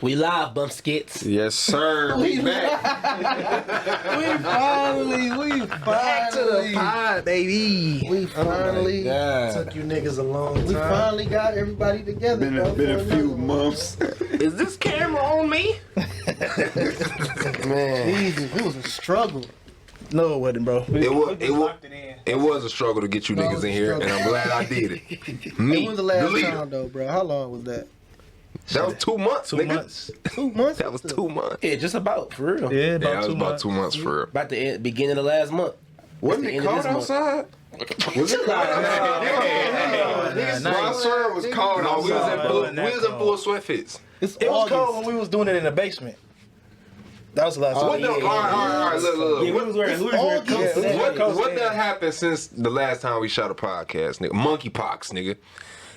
We live, bump skits. Yes, sir. We back. We finally Back to the pod, baby. we finally Took you niggas a long time. we finally got everybody together. Been a few months. Is this camera on me? Man, Jesus, it was a struggle. No, it wasn't, bro. It was a struggle to get you No, it niggas was in a here, struggle. and I'm glad I did it. Me, When was the last leader. time though, bro? How long was that? That was 2 months, 2 nigga. months. 2 months. That was 2 months. Yeah, just about, for real. Yeah, Yeah, about that was 2 about months. 2 months for real. About the beginning of last month. Wasn't the it end of cold this month. outside? Was it cold Niggas, I swear it was cold No, we was outside. in full sweatfits. It's It was August. cold when we was doing it in the basement. That was the last What time. the? All right, look. Yeah, we was wearing August. What done happened since the last time we shot a podcast, nigga? Monkeypox, nigga.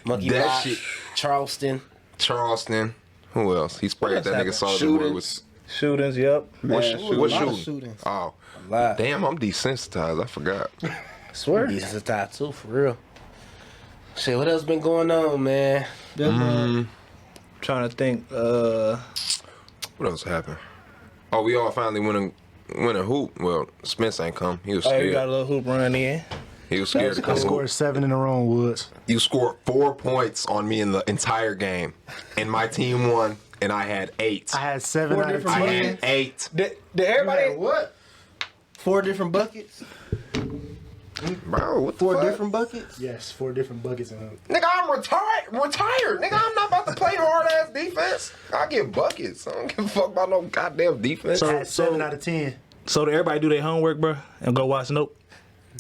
Monkey That Box, shit. Charleston. Charleston. Who else? He sprayed What that nigga else Soldier Boy with. Shootings, yep. What It was a what lot of shooting? shootings. Oh, Live. damn! I'm desensitized. I forgot. Swear. This is a tie too, for real. Shit, what else been going on, man? Trying to think. What else happened? Oh, we all finally win a hoop. Well, Spence ain't come. He was Oh, scared. you got a little hoop run in. He was scared to I come. scored 7 in a row in Woods. You scored 4 points on me in the entire game, and my team won, and I had 8. I had 7 4 out of different 10. buckets. 8. Did You everybody? had what? 4 different buckets. Bro, what the 4 fuck? different buckets. Yes, 4 different buckets in them. Nigga, I'm retired. Nigga, I'm not about to play hard ass defense. I get buckets. I don't give a fuck about no goddamn defense. So 7 out of 10. So did everybody do their homework, bro, and go watch Nope?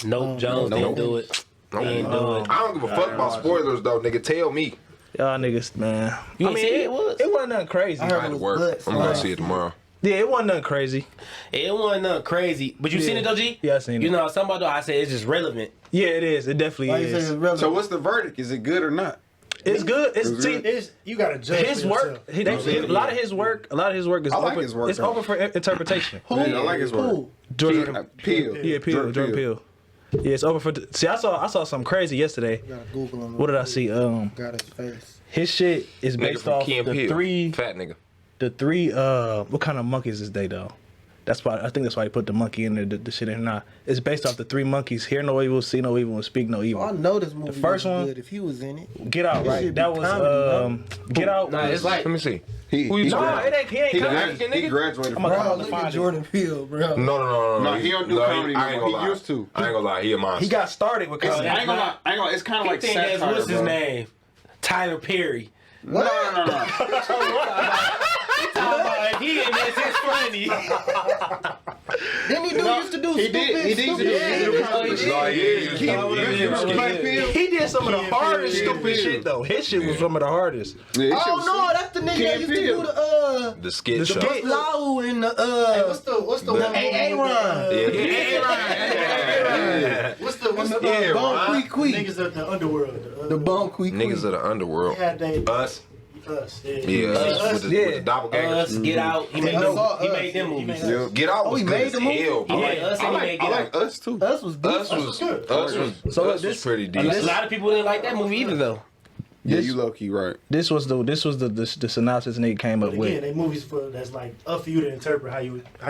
Nope, Jones didn't do it. He didn't do it. I don't give a fuck about spoilers though, nigga. Tell me. Y'all niggas, man. You ain't see it? It wasn't nothing crazy. I I heard had it to was work. butts. I'm gonna see it tomorrow. Yeah, it wasn't nothing crazy. It wasn't nothing crazy. But you seen it though, G? Yeah, I seen it. You know, somebody though, I said it's just relevant. Yeah, it is. It definitely Why you say it's is. relevant? So what's the verdict? Is it good or not? It's good. It's see, It's, you gotta judge his for work. yourself. A lot of his work. A lot of his work is I like open. his work, It's though. open for interpretation. Yeah, I like his work. Who? Jordan Peele. Yeah, Peele. Jordan Peele. Yeah, it's open for. See, I saw something crazy yesterday. You gotta Google him. What did I see? Got his face. His shit is Nigga based from off Key and the Peele. three. Fat nigga. The three. What kind of monkeys is they though? That's why I think that's why he put the monkey in there. The shit in there. It's based off the 3 monkeys: hear no evil, see no evil, and speak no evil. I know this movie. first was one- good if he was in it. Get Out, This right? should be That was comedy, Get Out. Nah, it's like Let me see. He Who you No, talking it ain't. He ain't he, comedy. African he nigga? graduated I'm from a- Bro, I'ma look find at it. Jordan Peele, bro. No, he don't do comedy I ain't no gonna more. lie. He used to. I ain't gonna lie. He a monster. He got started with I comedy. ain't gonna lie. It's kind of like He think that's- satire, what's his bro. name? Tyler Perry. No. He in this is funny. Didn't he used to do He stupid? did. He did. stupid Yeah. He did some of the hardest stupid shit though. His shit was some of the hardest. Oh no, that's the nigga that used to do the The skit The show. skit. Lau and the What's the one? Aaron. What's the Yeah, Bum Ron. Quee niggas of the underworld? The Bum Quee. Niggas of the underworld. Had they Us. us? Yeah, us with the Yeah. doppelgangers. Get Out. He made I saw he Us. made them movies. Yeah. Get Out was he good made as the movie? hell, bro. Yeah, Us and he made I Get like Out. Us too. Us was good. Us was good. Us was pretty A decent. lot of people didn't like that movie either, though. Yeah, you low key right. This was the synopsis nigga came up Again, with. they movies that's like up for you to interpret how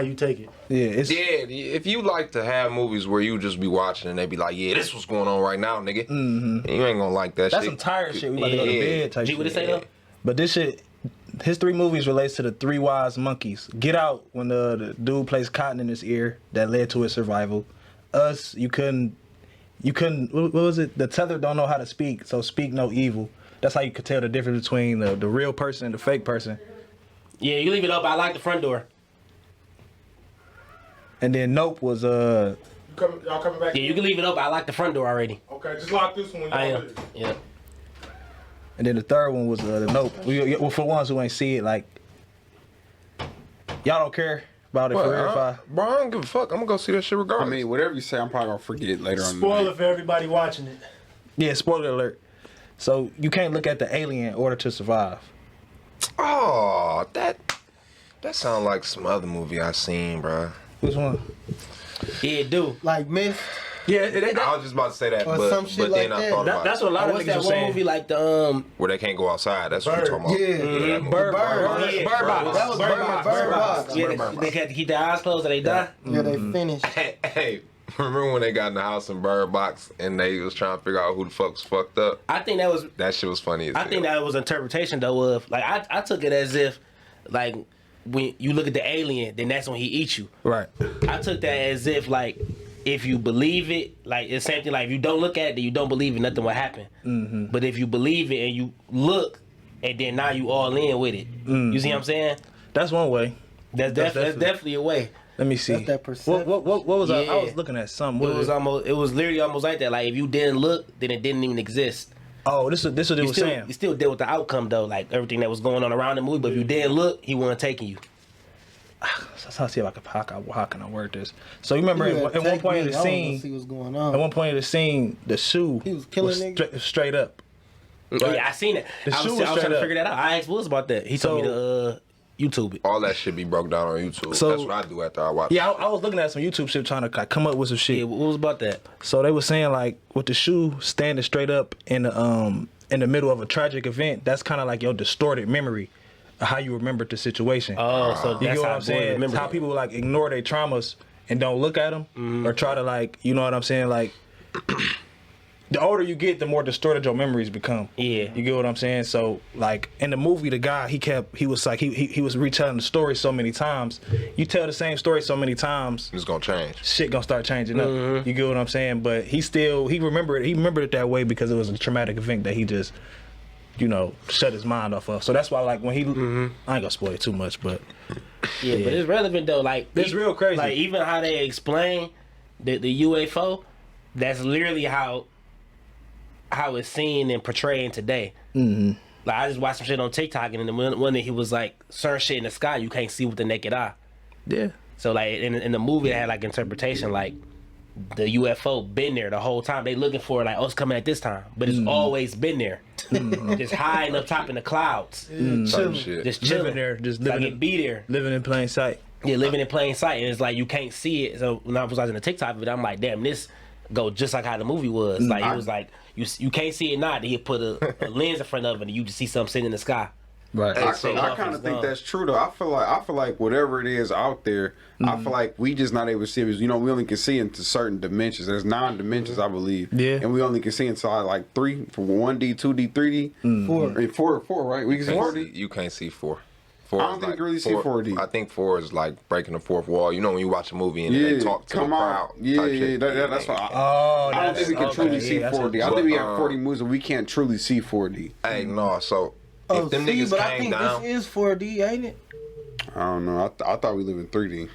you take it. Yeah, it's Yeah, if you like to have movies where you just be watching and they be like, yeah, this what's going on right now, nigga. Mm-hmm. You ain't gonna like that that's shit. some tired shit. We about to go to Yeah. bed type G, what it shit. say though? But this shit, his 3 movies relates to the 3 wise monkeys. Get Out, when the dude plays cotton in his ear, that led to his survival. Us, you couldn't. What was it? The tethered don't know how to speak, so speak no evil. That's how you could tell the difference between the real person and the fake person. Yeah, you leave it up. I like the front door. And then Nope was Y'all coming back? Yeah, you can leave it up. I like the front door already. Okay, just lock this one when I am. Yeah. And then the third one was the Nope. Well, for ones who ain't see it, like y'all don't care about it Well, for real. If I bro, I don't give a fuck. I'm gonna go see that shit I regardless. mean, whatever you say, I'm probably gonna forget it later on. Spoiler for everybody watching it. yeah, spoiler alert. So you can't look at the alien in order to survive. Oh, that sounds like some other movie I seen, bro. Which one? Yeah, it do. Like Myth. Yeah, I was just about to say that, Or but, some shit then like I that. thought about that's it. what a lot of What's niggas that were one saying. movie like the Where they can't go outside. That's what Bird. you're talking about. Yeah. Bird Box. That was Bird Box. Yeah, they had to keep their eyes closed or they die. Yeah, they finished. Hey, remember when they got in the house in Bird Box and they was trying to figure out who the fuck was fucked up? I think that was. That shit was funny as I hell. think that was interpretation though of like I took it as if like when you look at the alien, then that's when he eats you. Right. I took that as if like if you believe it, like it's the same thing. Like if you don't look at it, then you don't believe it, nothing will happen. Mm-hmm. But if you believe it and you look, and then now you all in with it. Mm-hmm. You see what I'm saying? That's one way. That's definitely a way. Let me see. That's that perception. What was I? I Yeah. was looking at something. It was literally almost like that. Like if you didn't look, then it didn't even exist. Oh, this is what it You was still, saying. you still deal with the outcome though, like everything that was going on around the movie. But if you didn't look, he wasn't taking you. Let's see if I can how can I word this. So you remember You at one attacked point in me. the I wanna scene, see what's going on. at one point in the scene, the shoe He was killing niggas? straight up. Oh yeah, I seen it. The I shoe was was trying straight to up. figure that out. I asked Woods about that. He told me to YouTube it. All that shit be broke down on YouTube. So- That's what I do after I watch. Yeah, I was looking at some YouTube shit trying to like, come up with some shit. Yeah, what was about that? So they were saying like with the shoe standing straight up in the middle of a tragic event, that's kind of like your distorted memory of how you remembered the situation. Oh, so You that's get what how I'm saying? Remember How people like ignore their traumas and don't look at them Mm-hmm. or try to like, you know what I'm saying? Like the older you get, the more distorted your memories become. Yeah. You get what I'm saying? So like in the movie, the guy he was retelling the story so many times. You tell the same story so many times, It's gonna change. shit gonna start changing up. Mm-hmm. You get what I'm saying? But he remembered it that way because it was a traumatic event that he just, you know, shut his mind off of. So that's why like when he Mm-hmm. I ain't gonna spoil it too much, but Yeah, but it's relevant though. Like It's real crazy. Like even how they explain the UFO, that's literally how it's seen and portrayed today. Mm-hmm. Like I just watched some shit on TikTok, and in the one that he was like, certain shit in the sky you can't see with the naked eye. yeah. So like in the movie, it had like interpretation, like the UFO been there the whole time. They looking for it, like, oh, it's coming at this time, but it's always been there, just high and up top in the clouds, Some shit. just chilling Living there, just like living it be there. living in plain sight. Yeah, living in plain sight, and it's like you can't see it. So when I was watching the TikTok of it, I'm like, damn, this go just like how the movie was. Like it was like you can't see it now. Then he put a lens in front of it, and you just see something sitting in the sky. Right. Hey, I so kind of think that's true though. I feel like whatever it is out there, I feel like we just not able to see it. You know, we only can see into certain dimensions. There's 9 dimensions, I believe. Yeah. And we only can see inside like 3, from 1D, 2D, 3D, 4, and 4, right? We can see 4D. You can't see 4. I don't think you really see 4D. I think 4 is like breaking the fourth wall. You know when you watch a movie and Yeah, they talk to the come crowd. on. Yeah, type shit. that's what Oh, I don't think we can truly see 4D. I think we have 4D movies, and we can't truly see 4D. Hey, no. So Oh, if them see, niggas but I came think down, this is 4D, ain't it? I don't know. I thought we live in 3D,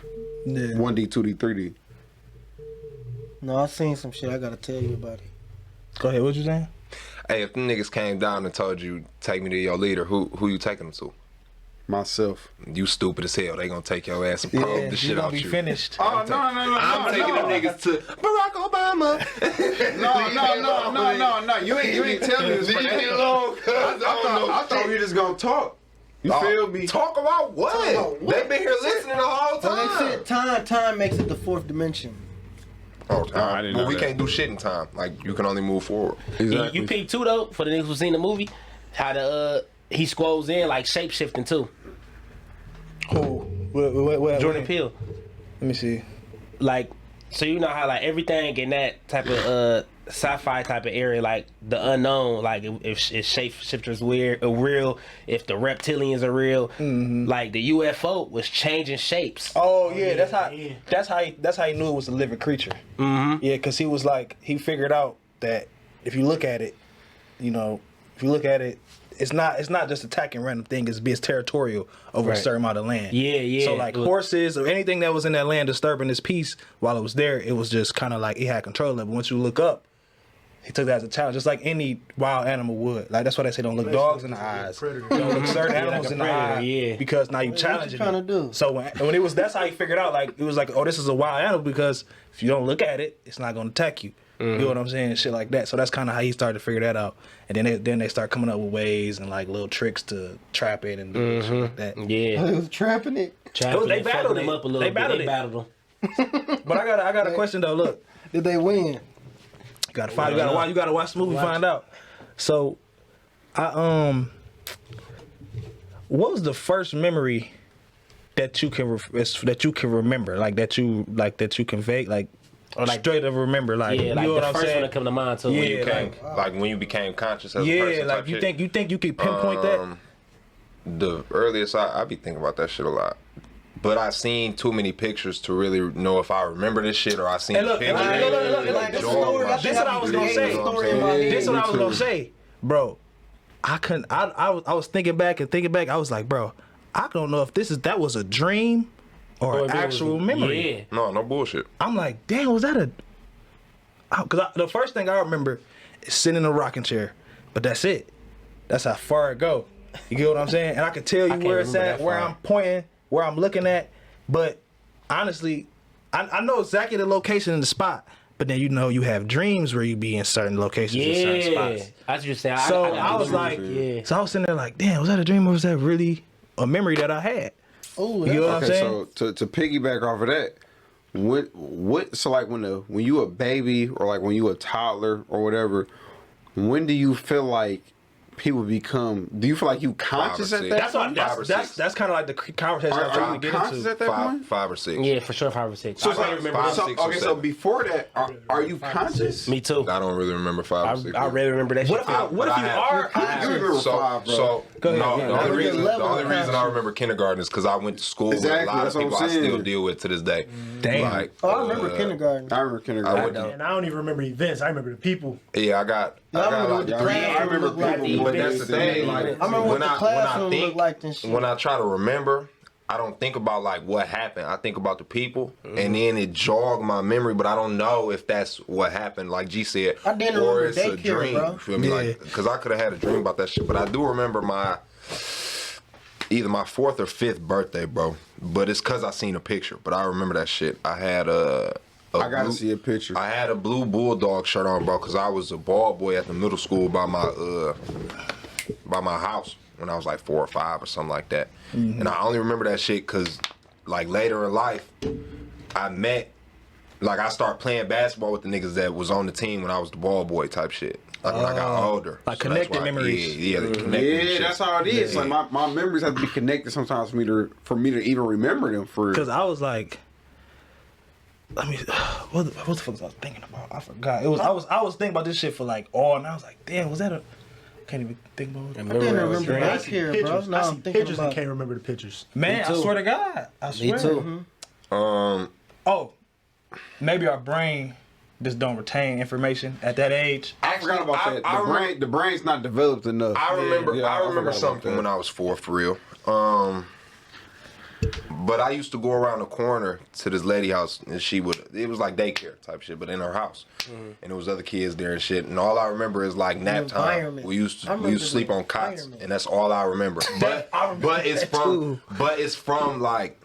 Yeah. 1D, 2D, 3D. No, I seen some shit. I gotta tell you about it. Go ahead. What you saying? hey, if them niggas came down and told you take me to your leader, who you taking them to? Myself. You stupid as hell. They gonna take your ass and probe the you shit gonna out be you. finished. Oh no! I'm taking them niggas to Barack Obama. No! You ain't telling me this. I thought we just gonna talk. You feel me? Talk about what? They been here listening the whole So time. they said time makes it the 4th dimension. Oh, I didn't well, know we that. can't do shit in time. Like you can only move forward. You peep too though for the niggas who seen the movie, how the he scrolls in like shape shifting too. Who? What, Jordan Peele. Let me see. Like, so you know how like everything in that type of sci-fi type of area, like the unknown, like if shapeshifters real, if the reptilians are real, like the UFO was changing shapes. Oh yeah, that's how yeah. that's how he knew it was a living creature. Mm-hmm. Yeah, because he was like he figured out that if you look at it, you know, it's not just attacking random things. It's territorial over a certain amount of land. Yeah. So like horses or anything that was in that land disturbing this peace while it was there, it was just kind of like it had control of it. But once you look up, he took that as a challenge, just like any wild animal would. Like that's why they say don't look dogs in the eyes. Don't look certain animals like a in the predator, eye. yeah. Because now you What challenging you trying it. to do? So when it was, that's how he figured out. Like it was like, oh, this is a wild animal because if you don't look at it, it's not gonna attack you. You know what I'm saying? Shit like that. So that's kind of how he started to figure that out. And then they start coming up with ways and like little tricks to trap it and do shit like that. Yeah, They was trapping it. Trapping They it, battled fucking them it. up a little They bit. battled They it. battled them. But I got a question though. Look, Did they win? You gotta find. You gotta watch the movie. Find out. So, what was the first memory that you can remember, like that you can vague, like, Or like- straight up remember, like, Yeah, you like know the what I'm first one saying? that come to mind too. Yeah, When you Came, like when you became conscious as a Yeah, person. like type you shit. think you could pinpoint that? The earliest I be thinking about that shit a lot. But I seen too many pictures to really know if I remember this shit or I seen And look, pictures. Like, this the is story, I this think what I I was be gonna creating say. a story in my head. This is what I was Me gonna too. say, bro. I couldn't. I was thinking back. I was like, bro, I don't know if that was a dream or Or an if it was- actual memory. Yeah. No bullshit. I'm like, damn, was that a? Because the first thing I remember is sitting in a rocking chair, but that's it. That's how far it go. You get what I'm saying? And I can tell you can't where it's remember at, that where far. I'm pointing, where I'm looking at. But honestly, I know exactly the location and the spot. But then you have dreams where you be in certain locations in certain Yeah. spots. That's what you're saying. So got I was the like, dreams, yeah. so I was sitting there like, damn, was that a dream or was that really a memory that I had? Oh, You know what I'm Okay, saying? so to piggyback off of that, what so like when you a baby or like when you a toddler or whatever, when do you feel like people become? Do you feel like you conscious at six. that That's point? what, that's kind of like the conversation Are I'm trying you to get conscious into. at that point? Five or six. Yeah, for sure, 5 or 6. So, I it's like, can't remember. five, so- 6 or okay, so 7. before that, are you conscious? Me too. I don't really remember 5 or 6. I really remember that What shit. if, what if you are? You remember So, five, bro. so Go ahead, no, yeah. the Whatever only your reason level of I conscience. remember kindergarten is because I went to school with a Exactly, lot of that's what people I'm I still saying. deal with to this day. Damn. Like, Oh, I remember kindergarten. I remember kindergarten. I went to- And I don't even remember events. I remember the people. Yeah, I got remember what the like 3. classroom I remember looked like. people, But that's the thing. Like, I remember what the classroom looked like and shit. when I try to remember, I don't think about like what happened. I think about the people, and then it jogged my memory. But I don't know if that's what happened. Like G said, I didn't or remember it's a daycare, dream. bro. You feel me? Yeah. Like, because I could have had a dream about that shit. But I do remember either my 4th or 5th birthday, bro. But it's because I seen a picture. But I remember that shit. I had I gotta blue- see a picture. I had a blue bulldog shirt on, bro, because I was a ball boy at the middle school by my house when I was like 4 or 5 or something like that. And I only remember that shit because, like, later in life, I started playing basketball with the niggas that was on the team when I was the ball boy type shit. Like when I got older. Like So that's connected why- memories. Yeah, they connected and Yeah, shit. that's how it is. Yeah. Like my memories have to be connected sometimes for me to even remember them. Because I was like, what the fuck was I thinking about? I forgot. I was thinking about this shit for like all, and I was like, damn, was that a? Can't even think about it. I didn't remember I see daycare, bro. pictures. Now I see I'm thinking pictures and about. can't remember the pictures. Man, I too. swear to God, I swear. Me too. Oh, maybe our brain just don't retain information at that age. I forgot about that. I remember- The brain's not developed enough. I remember. Yeah, I remember forgot something about that. when I was 4 for real. But I used to go around the corner to this lady house, and it was like daycare type shit, but in her house, and there was other kids there and shit. And all I remember is like nap time. environment. We used I to remember sleep the on cots, environment. and that's all I remember. But it's from like.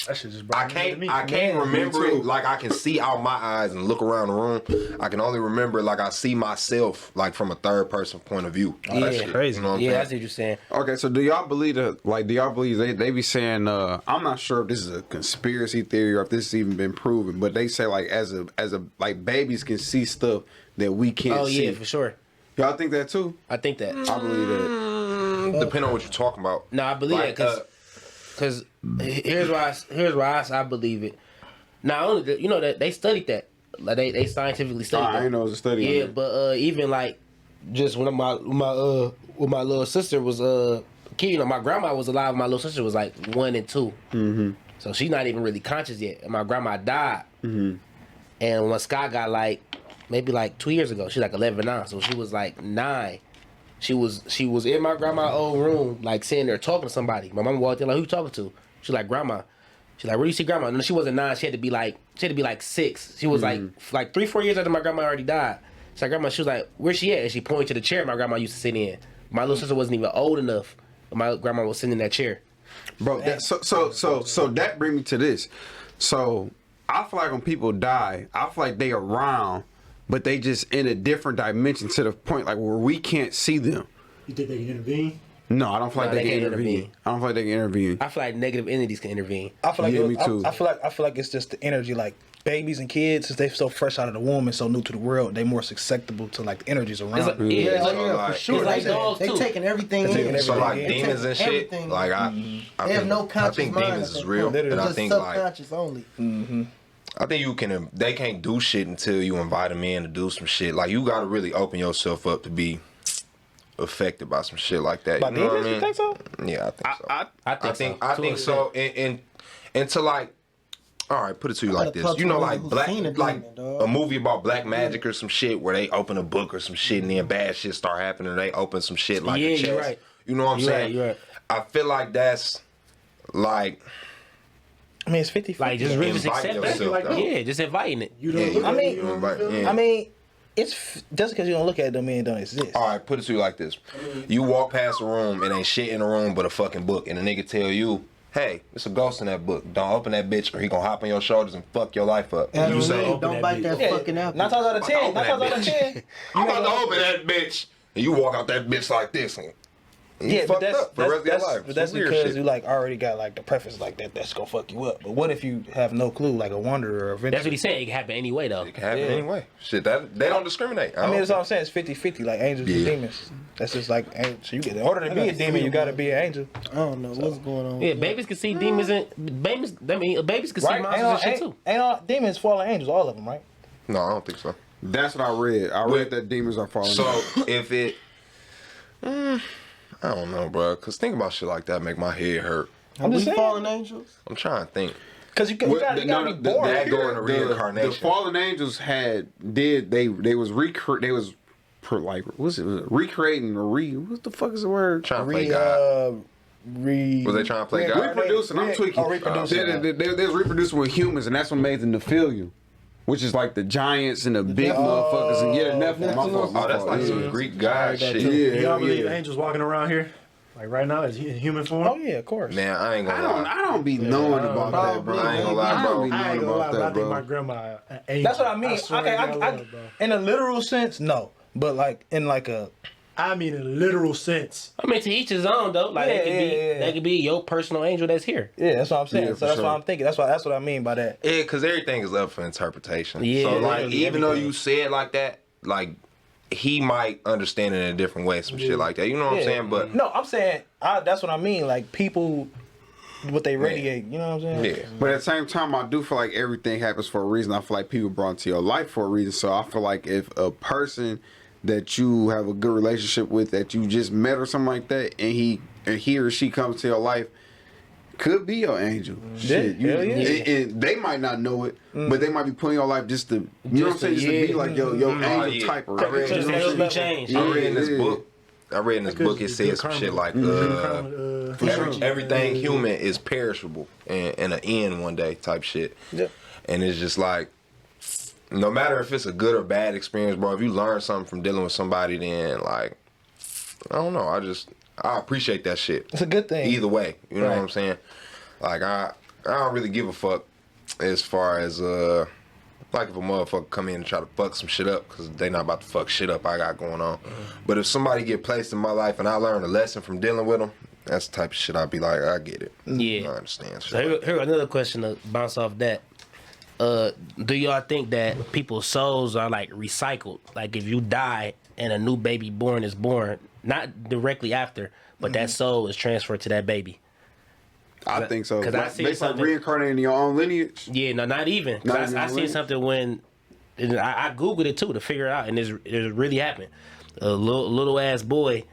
That shit just I brought me to me. can't remember me too. it like I can see out my eyes and look around the room. I can only remember like I see myself like from a third person point of view. Yeah. That shit, Crazy. You know what I'm Yeah, saying? that's what you're saying. Okay, so do y'all believe they be saying I'm not sure if this is a conspiracy theory or if this has even been proven, but they say like as a like babies can see stuff that we can't Oh see. yeah, for sure. Y'all think that too? I think that. I believe that. Depending on what you're talking about. No, I believe Like, that because here's why I believe it. Not only that they studied that, like they scientifically studied I that. ain't know it was a study. Yeah, on that. but even like just when my little sister was kid, my grandma was alive. My little sister was like 1 and 2, so she's not even really conscious yet. And my grandma died, and when Scott got maybe 2 years ago, she's like 11 now, so she was like 9. She was in my grandma's old room, like sitting there talking to somebody. My mama walked in like, who you talking to? She's like, grandma. She's like, where do you see grandma? No, she wasn't 9. She had to be like 6. She was like 3-4 years after my grandma already died. She's like, grandma. She was like, where's she at? And she pointed to the chair my grandma used to sit in. My little sister wasn't even old enough, but my grandma was sitting in that chair. Bro, so that brings me to this. So I feel like when people die, I feel like they around, but they just in a different dimension to the point like where we can't see them. You think they can intervene? No, I don't feel like No, they they can can't intervene. intervene. I don't feel like they can intervene. I feel like negative entities can intervene. I feel like Yeah, me too. I feel like it's just the energy. Like babies and kids, since they're so fresh out of the womb and so new to the world, they more susceptible to like the energies around. It's like, them. yeah, Yeah, like, yeah, like- for sure. it's like dogs, They too. taking everything They taking in. everything So like in. demons and shit, Everything. like I They have no I conscious think mind demons at is that real, point. and I Just think like subconscious only. I think you can. They can't do shit until you invite them in to do some shit. Like you got to really open yourself up to be affected by some shit like that. By You know what I demons, you mean? think so? Yeah, I think so. I I think so. And to like, all right, put it to you like gotta this. talk You to know, a like nigga black, who's seen a like demon, dog. a movie about black magic or some shit where they open a book or some shit and then bad shit start happening. Or they open some shit like Yeah, a chest. you're right. You know what I'm You're saying? right, you're right. I feel like that's like. I mean, it's 50-50. Like just really just Invite accept that. yourself, though. Yeah, just inviting it. You don't Yeah, look I at mean- it, you don't Right, feel it. yeah. I mean, it's just because you don't look at it, don't mean it don't exist. All right, put it to you like this: you walk past a room, it ain't shit in the room but a fucking book, and a nigga tell you, "Hey, it's a ghost in that book. Don't open that bitch, or he gonna hop on your shoulders and fuck your life up." And you say, open don't that bite bitch. that Yeah, fucking apple. 9 times out of "I'm about 10, to 9 open times out that of bitch. 10. I'm about to open that bitch," and you walk out that bitch like this, and you Yeah, but fucked up for the rest of your life. but that's Some weird because shit. you like already got like the preface like that's gonna fuck you up. But what if you have no clue, like a wanderer or a That's what he said. It can happen anyway, though. It can happen Yeah. anyway. Shit, that they don't discriminate. I mean, that's all I'm saying. It's 50-50, like angels and Yeah. demons. That's just like, so you get in order to be a demon, you gotta be an angel, I don't know what's going on. Yeah, babies can see demons and babies. I mean, babies can see right? monsters and shit too. Ain't all demons fallen angels, all of them, right? No, I don't think so. That's what I read. I read that demons are falling. So if it, I don't know, bro. Cause think about shit like that make my head hurt. Are I'm we just saying. fallen angels? I'm trying to think. Because you gotta be born. that go in a the reincarnation. fallen angels recreating or what the fuck is the word? Trying to play God. Was Was they trying to play God? Reproducing. I'm tweaking. Reproducing. They was reproducing with humans, and that's what made them Nephilim, which is like the giants and the big motherfuckers. And yeah, Nephilim. My fault. Oh, that's like some Greek god shit. Yeah, Y'all believe yeah. angels walking around here? Like right now, is he in human form? Oh yeah, of course. Man, I ain't gonna lie. I don't be knowing about that, bro. I ain't gonna lie, I bro. don't be I ain't knowing gonna lie, about but I that, think my bro. grandma an angel. That's what I mean. swear Okay, to God, I, love, bro. in a literal sense, no. But like in like a I mean in a literal sense. I mean, to each his own though. Like Yeah, that could be yeah. that could be your personal angel that's here. yeah, that's what I'm saying. Yeah, so for that's sure. what I'm thinking. That's what I mean by that. Yeah, because everything is up for interpretation. Yeah, so like, literally even though everything. you say it like that, like he might understand it in a different way, some shit like that. You know what I'm Yeah. saying? But No, I'm saying that's what I mean. Like people, what they radiate. You know what I'm saying? yeah, But at the same time, I do feel like everything happens for a reason. I feel like people brought into your life for a reason. So I feel like if a person that you have a good relationship with, that you just met or something like that, and he or she comes to your life, could be your angel. Shit, hell yeah. and they might not know it, but they might be putting your life just to, you know what I'm saying, just to be like your angel yeah. type. Or, I read So this the shit. angels be changed. I read in this Yeah. book. I read in this book. It said some shit like everything human is perishable and an end one day type shit. Yep. And it's just like, no matter if it's a good or bad experience, bro. If you learn something from dealing with somebody, then like, I don't know. I appreciate that shit. It's a good thing. Either way, you know Right. what I'm saying? Like I don't really give a fuck as far as like if a motherfucker come in and try to fuck some shit up because they not about to fuck shit up I got going on. But if somebody get placed in my life and I learn a lesson from dealing with them, that's the type of shit I'd be like, I get it. Yeah. I understand. Shit So like here another question to bounce off that. Do y'all think that people's souls are like recycled? Like if you die and a new baby born is born, not directly after, but that soul is transferred to that baby. I think so. 'Cause I seen Based on something- reincarnating your own lineage. Yeah, no, not even. 'Cause Not I even seen really? something when and I googled it too to figure it out, and it really happened. A little ass boy,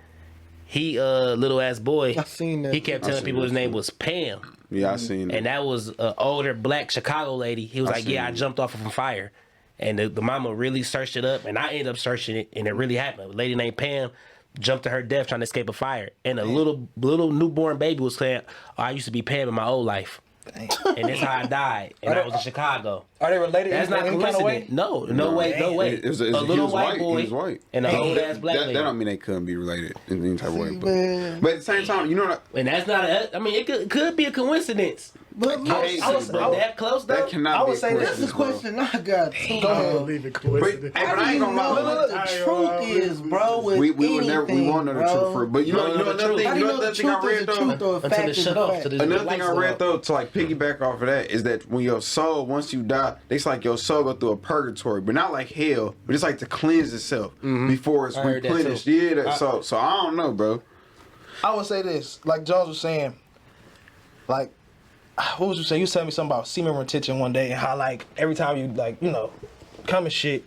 I seen that. he kept I telling seen people that his name too. was Pam. Yeah, I seen it. And that was an older black Chicago lady. He was I like, yeah, I seen it. jumped off of a fire. And the mama really searched it up, and I ended up searching it, and it really happened. A lady named Pam jumped to her death trying to escape a fire. And a little newborn baby was saying, oh, I used to be Pam in my old life. And that's how I died. And I was in Chicago. Are they related? That's in not any kind of way? coincident. No way. It was- a he little was white boy He was white. and a old ass black that lady. don't mean they couldn't be related in any type of way. Man. But at the same time, you know what? And that's not I mean, it could be a coincidence. But look, I was- that close though. That cannot I be would say that's the coincidence, bro. question I got. I Go ahead. don't believe in But, coincidence. hey, but How I do ain't you gonna know lie. what the truth is, bro? With We will never, we won't know the anything, truth for it. But you know, You don't know the another truth. thing, How do you know the thing I truth is read the truth though. or a Until fact it is shut a off. fact? Till the Another thing lights I go read out. though, to like piggyback off of that, is that when your soul, once you die, it's like your soul go through a purgatory, but not like hell, but it's like to cleanse itself before it's I heard that replenished. too. Yeah, so I don't know, bro. I would say this, like Jones was saying, like, what was you saying? You was telling me something about semen retention one day and how like every time you like, you know, come and shit,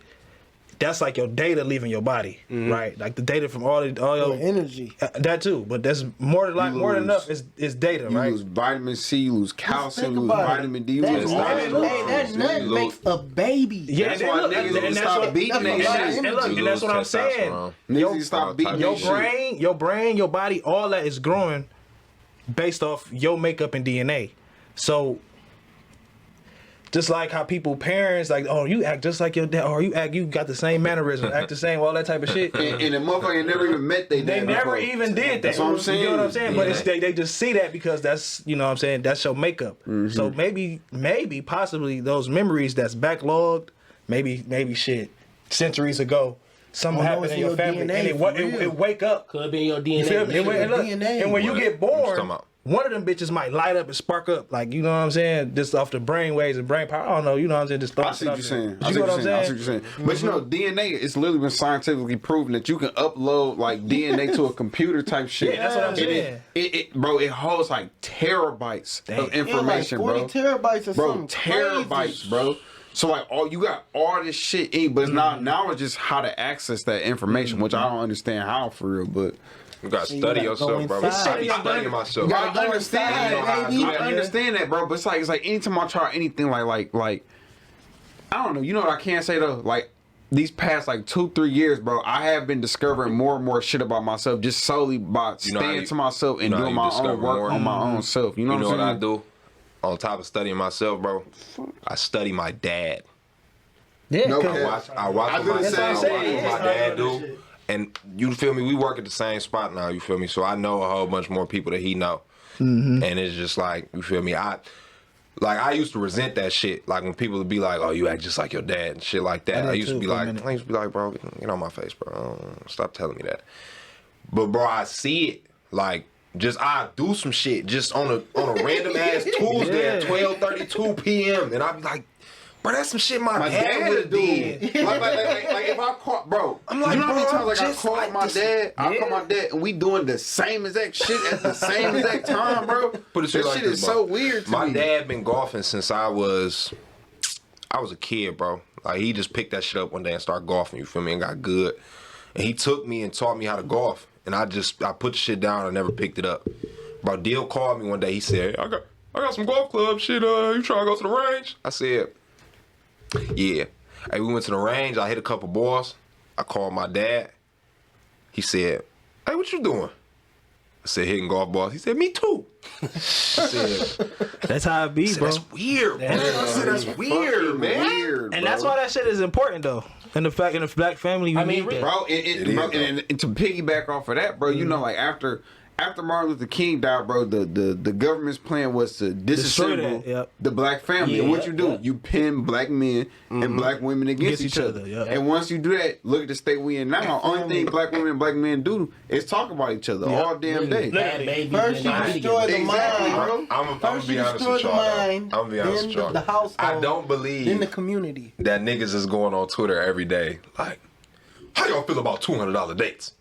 that's like your data leaving your body, right? Like the data from all Your your energy. that too, but that's more than more than enough is data, You right? lose vitamin C, you lose calcium, Think lose about it. vitamin D, you That lose nut, all that nut Lose. makes a baby. Yeah, That's and why look, niggas and need to that's stop what- beating that's they what- shit. and look, You and that's lose what I'm saying. testosterone. Niggas need to stop beating Your they shit. brain, your body, all that is growing based off your makeup and DNA. So just like how people, parents, like, oh, you act just like your dad, or you got the same mannerism, act the same, all that type of shit. And the motherfucker never even met they They dad never before. even did that. That's what I'm saying. You know what I'm saying? But Yeah. it's, they just see that because that's, you know what I'm saying, that's your makeup. So maybe, possibly those memories that's backlogged, maybe shit, centuries ago, something Oh, no, happened it's in your your family, DNA and for it real. wake up. Could be in your DNA. You feel me? And when, your and look, DNA. and when you What? get What you born, talking about? one of them bitches might light up and spark up, like, you know what I'm saying, just off the brain waves and brain power. I don't know, you know what I'm saying, just I throw see what you're stuff in. saying. You know what I'm saying? But you know, DNA, it's literally been scientifically proven that you can upload like DNA to a computer type shit. Yeah, that's what I'm And saying. bro, it holds like terabytes of information, yeah, like 40 bro. terabytes or Bro, something. terabytes, crazy. bro. So like, you got all this shit in, but it's now it's just how to access that information, which I don't understand how for real, but. You gotta you study gotta yourself, go bro. inside. I be studying myself. You gotta I go understand inside, that, baby. I understand that, bro. But it's like anytime I try anything like I don't know. You know what I can say though? Like these past like 2-3 years, bro, I have been discovering more and more shit about myself just solely by You know how staying you- to myself and you know how doing you my discover own work more? on my own self. You know You know what what I'm I saying? do? On top of studying myself, bro, I study my dad. Yeah, No 'cause- cap. I watch I what do my, the same I watch thing. what my Yeah. dad do. And you feel me? We work at the same spot now, you feel me? So I know a whole bunch more people that he know. And it's just like, you feel me? I used to resent that shit. Like when people would be like, oh, you act just like your dad and shit like that. I I did used to too be for a like, minute. bro, get on my face, bro. Stop telling me that. But bro, I see it. Like, just I do some shit just on a random ass Tuesday at 12:32 p.m. And I be like, bro, that's some shit my dad would have did. like if I caught, bro, I'm like, you know how many bro, times like I just called like my this- dad, I call my dad, and we doing the same exact shit at the same exact time, bro. Put it straight That like shit this, is bro. so weird to My me. dad been golfing since I was a kid, bro. Like he just picked that shit up one day and started golfing. You feel me? And got good. And he took me and taught me how to golf. And I put the shit down. I never picked it up. Bro, Deal called me one day. He said, I got some golf club shit. You trying to go to the range? I said, yeah. Hey, we went to the range. I hit a couple balls. I called my dad. He said, hey, what you doing? I said, hitting golf balls. He said, me too. I said, that's how it be, bro. that's weird, man. I said, that's weird, man. Weird, And that's why that shit is important though. And the fact in the black family, you need that. bro. It Bro, is, and to piggyback off of that, bro, you know, like after Martin Luther King died, bro, the government's plan was to Destroy disassemble that, yep. the black family. And what you do, you pin black men and black women against each other. yep. And once you do that, look at the state we in now. Only thing black women and black men do is talk about each other all damn day. First you destroy the Exactly, mind. bro. I'm gonna First be you honest destroy with the y'all. though. mind. I'm gonna be honest then with y'all. the household. I don't Then the believe community. that niggas is going on Twitter every day. Like, how y'all feel about $200 dates?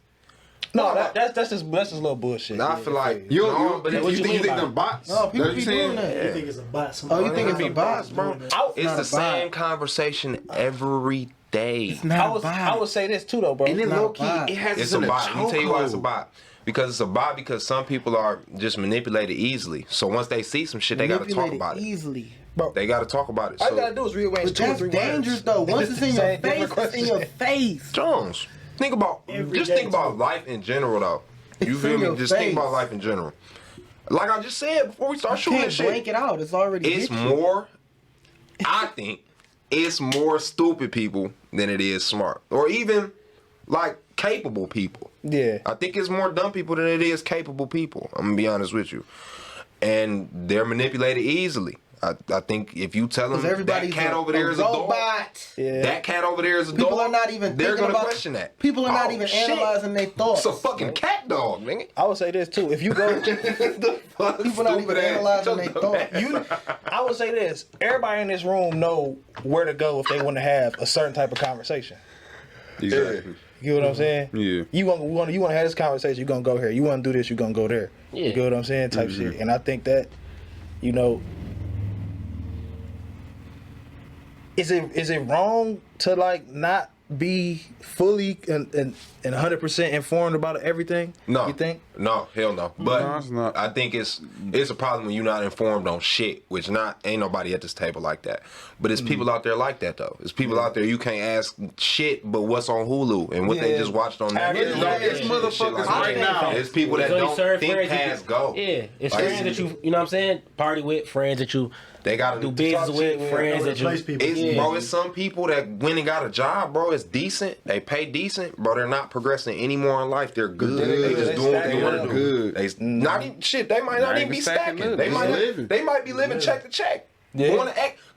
No, that's just little bullshit. Now I feel like You but think what think by them bots? No, people That be you doing saying? that. You think it's a bot? Oh, you think it's a bot, bro? it's not the a same bot. conversation every day. It's not a bot. I would say this too though, bro. And then not low key, a bot. it has It's us a in bot. Let me tell you why it's a chokehold. bot. Because it's a bot because some people are just manipulated easily. So once they see some shit, they gotta talk Manipulated about it. easy. They gotta talk about it. All you So, gotta do is rearrange But 2 or that's 3 dangerous words. though. Once it's in your Same face, different it's in your face. Jones, think about Every just day, think about too. life in general though. You It's feel in me? your Just think face. about life in general. Like I just said before we start You shooting can't this shit. blank it out. It's already It's hit you. more, I think, it's more stupid people than it is smart. Or even, like, capable people. Yeah. I think it's more dumb people than it is capable people. I'm gonna be honest with you. and they're manipulated easily. I think if you tell them Because that everybody's cat over there is a dog, robot. Yeah. that cat over there is a People dog, are not even they're thinking gonna about question that. People are not Oh, even shit. analyzing their thoughts. It's a fucking cat dog, nigga. I would say this too. If you go, The fuck, People not even stupid ass. analyzing their Shut the thoughts. I would say this. Everybody in this room know where to go if they want to have a certain type of conversation. Exactly. You get what I'm saying? Yeah. You want to have this conversation, you're gonna go here. You want to do this, you're gonna go there. Yeah. You get what I'm saying? Type shit. And I think that, you know, is it wrong to like not be fully and 100% informed about everything? No, You think? No, hell no. But No, it's not. I think it's a problem when you're not informed on shit, which ain't nobody at this table like that. But it's people out there like that though. It's people out there you can't ask shit, but what's on Hulu and what they Yeah. just watched on Average Netflix. Joe. It's Shit motherfuckers like right that. now. It's people that There's only don't certain think friends you past can- go. Yeah, it's Like, friends that you know what I'm saying, party with, friends that you They got do to business talk with, shit with, friends that replace you. people. It's, Yeah. Bro, it's some people that went and got a job, bro. It's decent. They pay decent, bro. They're not progressing anymore in life. They're good. They just They doing what they stacking want up. to do. Good. They not even shit. They might not Not even be even stacking stacking. up. They Just might living. they might be living check to check. Yeah.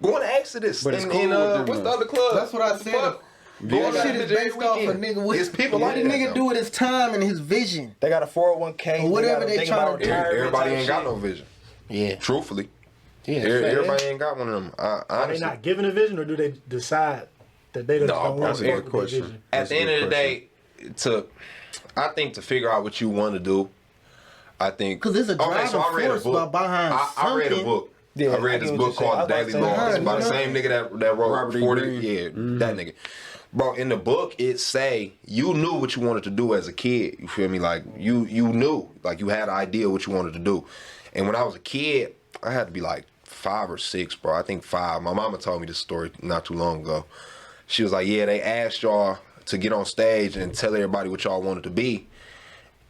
Going to Exodus. But it's and, cool and, with them, what's the though. other club? That's what I the said. fuck? Going That to shit is every based off a weekend. nigga with It's people what like the that, nigga though. do with his time and his vision. They got a 401k. Or whatever got a they thing tryna about do. retirement Everybody type ain't got shit. no vision. Yeah, Truthfully. yeah. Everybody ain't got one of them. Are they Honestly. not given a vision, or do they decide that they just No, don't bro, want that's to a work good with their question. vision? At That's the a end of good the day, I think to figure out what you want to do, I think 'Cause it's a driving force behind I read a something. book. Yeah, I read I this get what book you're saying. called The I Daily was about to say, Laws by the yeah. same nigga that wrote Robert E. 40. Greene. Yeah, that nigga. Bro, in the book it say you knew what you wanted to do as a kid. You feel me? Like you knew, like you had an idea what you wanted to do. And when I was a kid, I had to be like 5 or 6, bro. I think 5. My mama told me this story not too long ago. She was like, "Yeah, they asked y'all to get on stage and tell everybody what y'all wanted to be,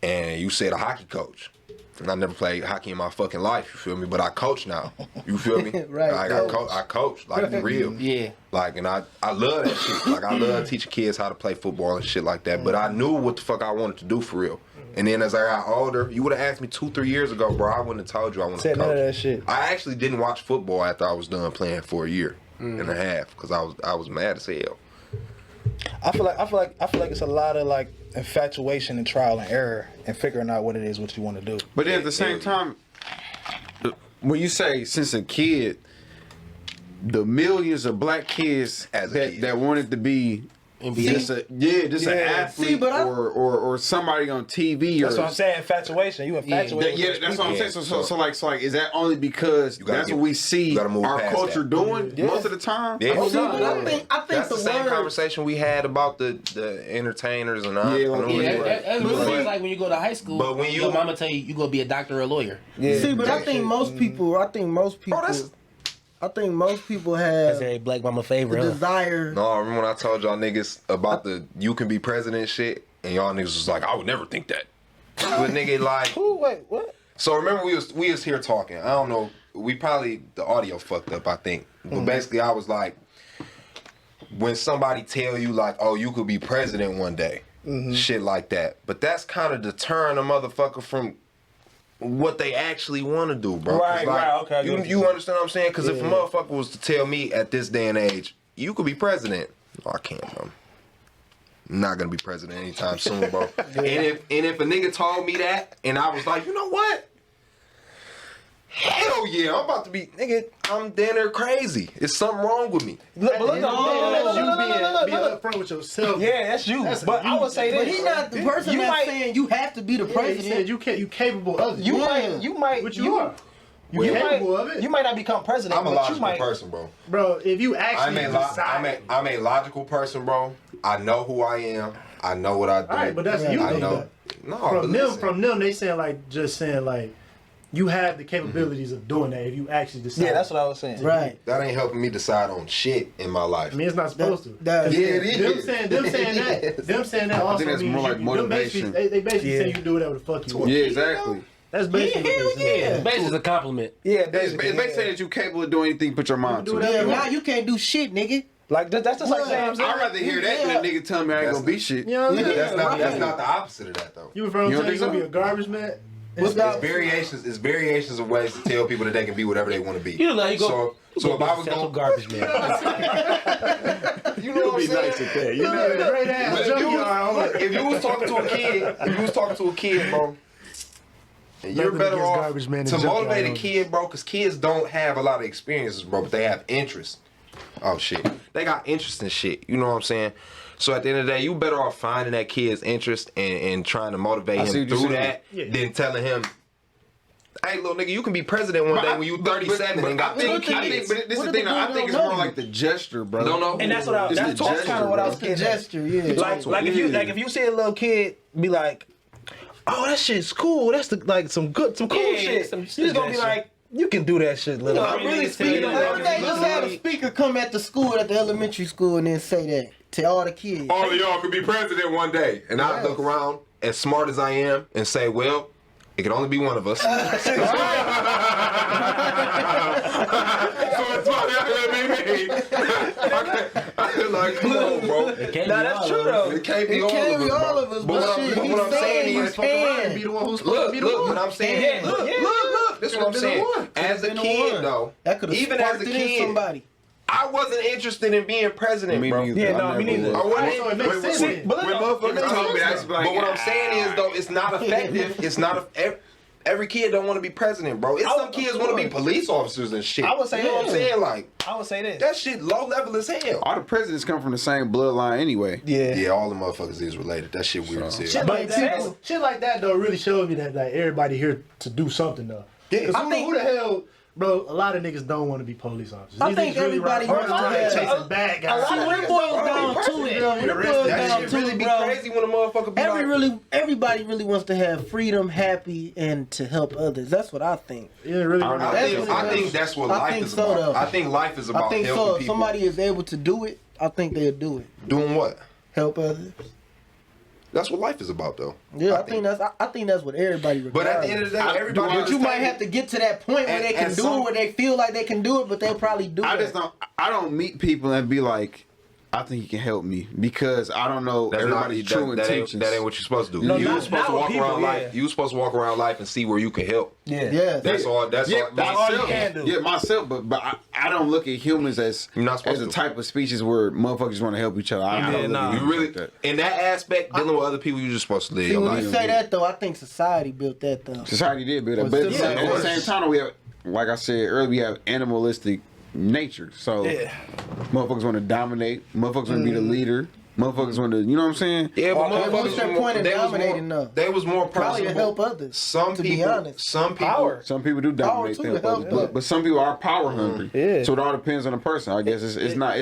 and you said a hockey coach." And I never played hockey in my fucking life, you feel me? But I coach now. You feel me? Right, Like, I coach, like for real. Yeah. Like, and I love that shit. Like, I love teaching kids how to play football and shit like that. But I knew what the fuck I wanted to do for real. And then as I got older, you would have asked me 2-3 years ago, bro, I wouldn't have told you I wanted to Said coach. none of that shit. I actually didn't watch football after I was done playing for a year and a half because I was mad as hell. I feel like it's a lot of like infatuation and trial and error and figuring out what it is what you want to do. But then at the same time, when you say since a kid, the millions of black kids As a kid. that wanted to be just an athlete See, but or somebody on TV. That's or, what I'm saying. Infatuation. You infatuated. Yeah, with that's these what I'm people. saying. So like, is that only because gotta that's get- what we see you gotta move our past culture that. doing Yeah. most of the time? Yeah. See, but I think That's the the same word. conversation we had about the entertainers and like, entrepreneurs. Yeah, Yeah. that's what it's like when you go to high school. But when you- your mama tell you you gonna be a doctor or a lawyer. Yeah. See, but I think most people. Bro, that's- I think most people That's have every black mama the favorite. Huh? desire. No, I remember when I told y'all niggas about the you can be president shit, and y'all niggas was like, I would never think that. But nigga, like, Ooh, wait, what? so remember we was here talking. I don't know, we probably the audio fucked up, I think. But basically, I was like, when somebody tell you like, oh, you could be president one day, shit like that. But that's kind of deterring a motherfucker from what they actually want to do, bro. 'Cause, Right, like, right, okay, I get what You you're understand what I'm saying? Because if a motherfucker was to tell me at this day and age, you could be president, no, I can't, bro. I'm not gonna be president anytime soon, bro. And if a nigga told me that, and I was like, you know what? Hell yeah, I'm about to be, nigga, I'm damn near crazy. It's something wrong with me. Look, but look, That's you being upfront with yourself. Yeah, that's you. That's but you. I would say this. But he not the person You that's might- saying you have to be the Yeah, he president. said you capable of it. You Yeah. might, But you are. You capable of it. You might not become president, I'm a but you logical might. person, bro. Bro, if you actually decide. I'm a logical person, bro. I know who I am. I know what I do. All right, but that's you. I though. know. No, From but them, listen. from them, they saying like just saying like you have the capabilities of doing that if you actually decide. Yeah, that's what I was saying. Right. That ain't helping me decide on shit in my life. I mean, it's not supposed to. That- Yeah, it is. Them saying that also that's means more like you, them basically, motivation. they basically Yeah. say you can do whatever the fuck you want. Yeah, exactly. That's basically what Hell they're saying. yeah. Basically, it's a compliment. Yeah, It's basically. basically saying that you're capable of doing anything you put your mind do to. whatever Yeah, you now want. you can't do shit, nigga. Like that's just like saying. I'd rather hear that than a nigga tell me I ain't gonna be shit. You know what I mean? That's right. not the opposite of that though. You referring You to don't you gonna think be a garbage man? It's variations. It's variations of ways to tell people that they can be whatever they want to be. You know, you go. So if I was going going, garbage man. you know what I'm saying? Great ass. If you was talking to a kid, bro, you're Nothing better against off garbage man and to junkyard motivate a owners. kid, bro, because kids don't have a lot of experiences, bro, but they have interest. Oh shit, they got interest in shit. You know what I'm saying? So at the end of the day, you better off finding that kid's interest and trying to motivate see him what you're through saying. that than telling him, "Hey, little nigga, you can be president one day when you 37 and got 2 kids." But this is What the if thing. the I dude think it's don't more know like the gesture, bro. Don't know. And that's what I. It's That's the kind gesture, of what I bro. was The getting at. gesture, yeah. Like if you see a little kid be like, "Oh, that shit's cool. That's some cool Yeah, shit." some You just gonna be gesture. like, "You can do that shit, little." No, I'm really speaking of What if they just had a speaker come at the school, at the elementary school, and then say that to all the kids? All of y'all could be president one day. And I Yes. look around, as smart as I am, and say, well, it can only be one of us. So it's probably not gonna be me. I'm like, come on, bro. Nah, that's true though. It can't be It all can't of be us, all bro. of us, But but what shit, I'm he's saying saying is, he can. Be the one who's supposed to be the look, one. what I'm saying. Yeah, Look. That's what I'm Could've been saying. the one. As a Could've been the kid, one. though, That could have even as a kid, somebody. I wasn't interested in being president, Me bro. neither. Yeah, I no, me never neither. was. I wasn't. So it makes sense then. But When motherfuckers told me, I used to be like, But what I'm saying is, though, it's not effective. It's not. Every kid don't want to be president, bro. It's some kids want to be police officers and shit. I would say you know what I'm that. saying? Like, I would say this. that shit low level as hell. all the presidents come from the same bloodline anyway. Yeah. Yeah, all the motherfuckers is related. That shit weird as hell. Shit like that, shit like that though really shows me that like everybody here to do something though. Yeah. 'Cause I think- who the hell, bro? A lot of niggas don't want to be police officers. I These think niggas really everybody run wants to around have- chasing bad guys. See, when it boils down to it, That shit really be crazy when a motherfucker be like, everybody really wants to have freedom, happy, and to help others. That's what I think. Yeah, really. I don't know. I think that's what I life think is so, about. though. I think life is I about think helping so. If people. somebody is able to do it, I think they'll do it. Doing what? Help others. That's what life is about, though. Yeah, I think that's what everybody requires. But at the end of the day, everybody. But you might have to get to that point where they can do it, where they feel like they can do it, but they'll probably do it. I don't meet people and be like, I think you can help me because I don't know everybody's true intentions. That ain't what you're supposed to do. No, you not- were supposed not to with walk people, around yeah. life. You were supposed to walk around life and see where you can help. Yeah. Yeah. That's all. That's all. all you can do. Yeah, myself, but I don't look at humans as You're not supposed as a to. type of species where motherfuckers want to help each other. I don't look at nah. humans You really, like that. in that aspect, dealing with other people, you're just supposed to live See, your when life. you say that though, I think society built that though. Society did build that, Well, but still, at of the same time, we have, like I said earlier, we have animalistic nature. So Yeah. motherfuckers want to dominate. Motherfuckers want to be the leader. Motherfuckers want to, you know what I'm saying? Yeah, but What's motherfuckers their was more- point in they was dominating, more, though? They was more Probably to personable. help others, Some to be people, honest. some people, Power. Some people do dominate too, them, to help them. but some people are power hungry. Yeah. So it all depends on the person. I guess it's not